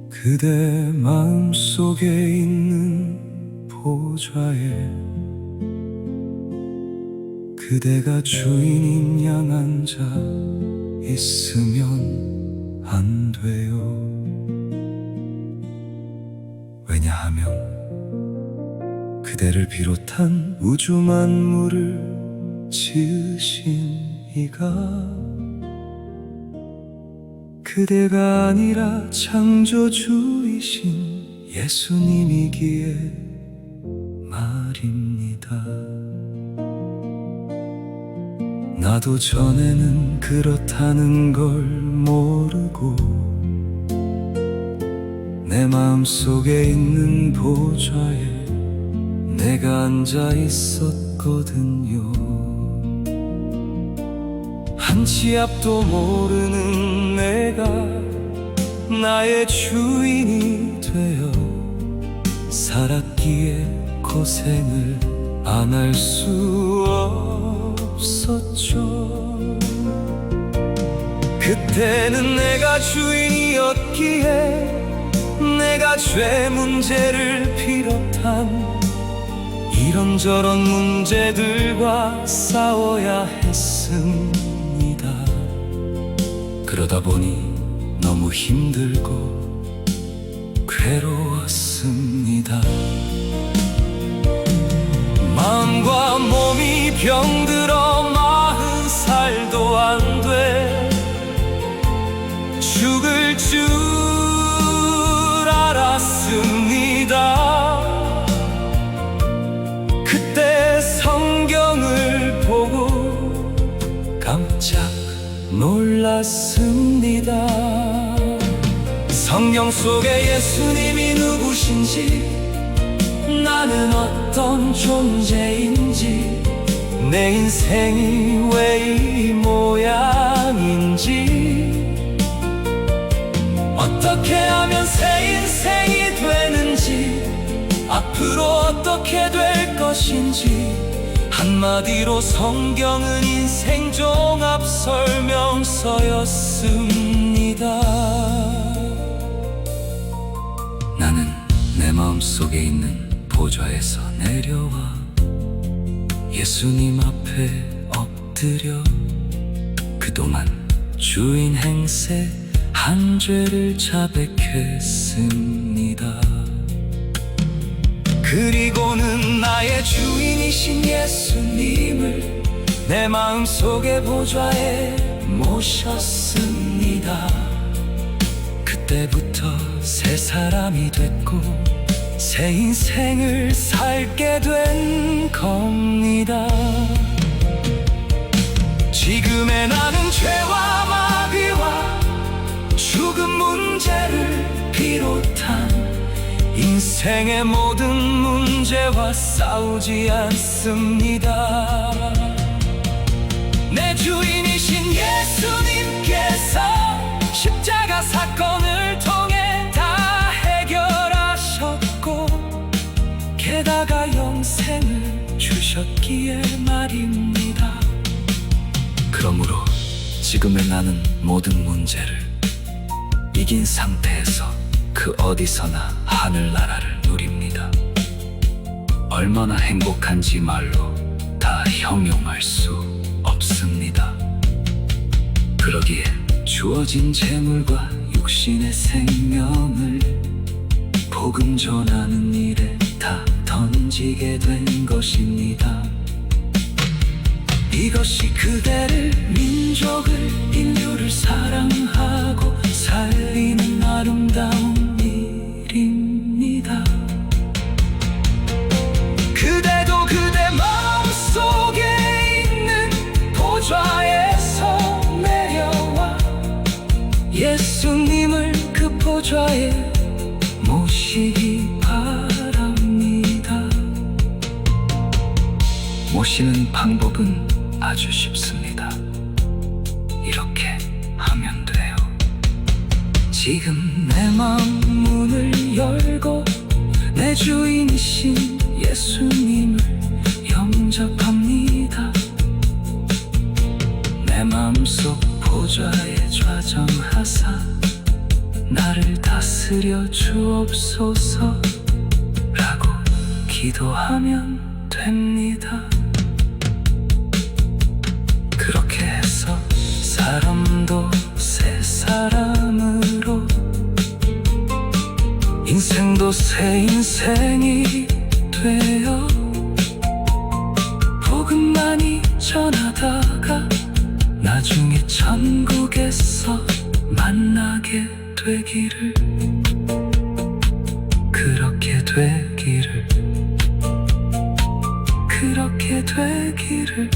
그대 마음속에 있는 보좌에 그대가 주인인 양 앉아 있으면 안 돼요. 왜냐하면 그대를 비롯한 우주 만물을 지으신 이가 그대가 아니라 창조주이신 예수님이기에 말입니다. 나도 전에는 그렇다는 걸 모르고 내 마음속에 있는 보좌에 내가 앉아 있었거든요. 한 치 앞도 모르는 내가 나의 주인이 되어 살았기에 고생을 안 할 수 없었죠. 그때는 내가 주인이었기에 내가 죄 문제를 비롯한 이런저런 문제들과 싸워야 했습니다. 그러다 보니 너무 힘들고 괴로웠습니다. 마음과 몸이 병들어 40살도 안 돼 죽을 줄 알았습니다. 그때 성경을 보고 깜짝 놀랐습니다. 성경 속에 예수님이 누구신지, 나는 어떤 존재인지, 내 인생이 왜 이 모양인지, 어떻게 하면 새 인생이 되는지, 앞으로 어떻게 될 것인지, 한마디로 성경은 인생 종합 설명서였습니다. 나는 내 마음속에 있는 보좌에서 내려와 예수님 앞에 엎드려 그동안 주인 행세 한 죄를 자백했습니다. 그리고는 나의 주인이신 예수님을 내 마음속의 보좌에 모셨습니다. 그때부터 새 사람이 됐고 새 인생을 살게 된 겁니다. 지금의 나는 죄와 마귀와 죽음 문제를 비롯한 인생의 모든 문제와 싸우지 않습니다. 내 주인이신 예수님께서 십자가 사건을 통해 다 해결하셨고 게다가 영생을 주셨기에 말입니다. 그러므로 지금의 나는 모든 문제를 이긴 상태에서 그 어디서나 하늘나라를 누립니다. 얼마나 행복한지 말로 다 형용할 수 없습니다. 그러기에 주어진 재물과 육신의 생명을 복음 전하는 일에 다 던지게 된 것입니다. 이것이 그대를, 민족을, 인류를 사랑하고 살리는 아름다운 일입니다. 그대도 그대 마음속에 있는 보좌에서 내려와 예수님을 그 보좌에 모시기 바랍니다. 모시는 방법은 아주 쉽습니다. 이렇게 하면 돼요. 지금 내 마음 문을 열고 내 주인이신 예수님을 영접합니다. 내 마음속 보좌에 좌정하사 나를 다스려 주옵소서 라고 기도하면 됩니다. 그렇게 해서 사람도 새 사람으로, 인생도 새 인생이 되어 복음만이 전하다가 나중에 천국에서 만나게 되기를, 그렇게 되기를, 그렇게 되기를.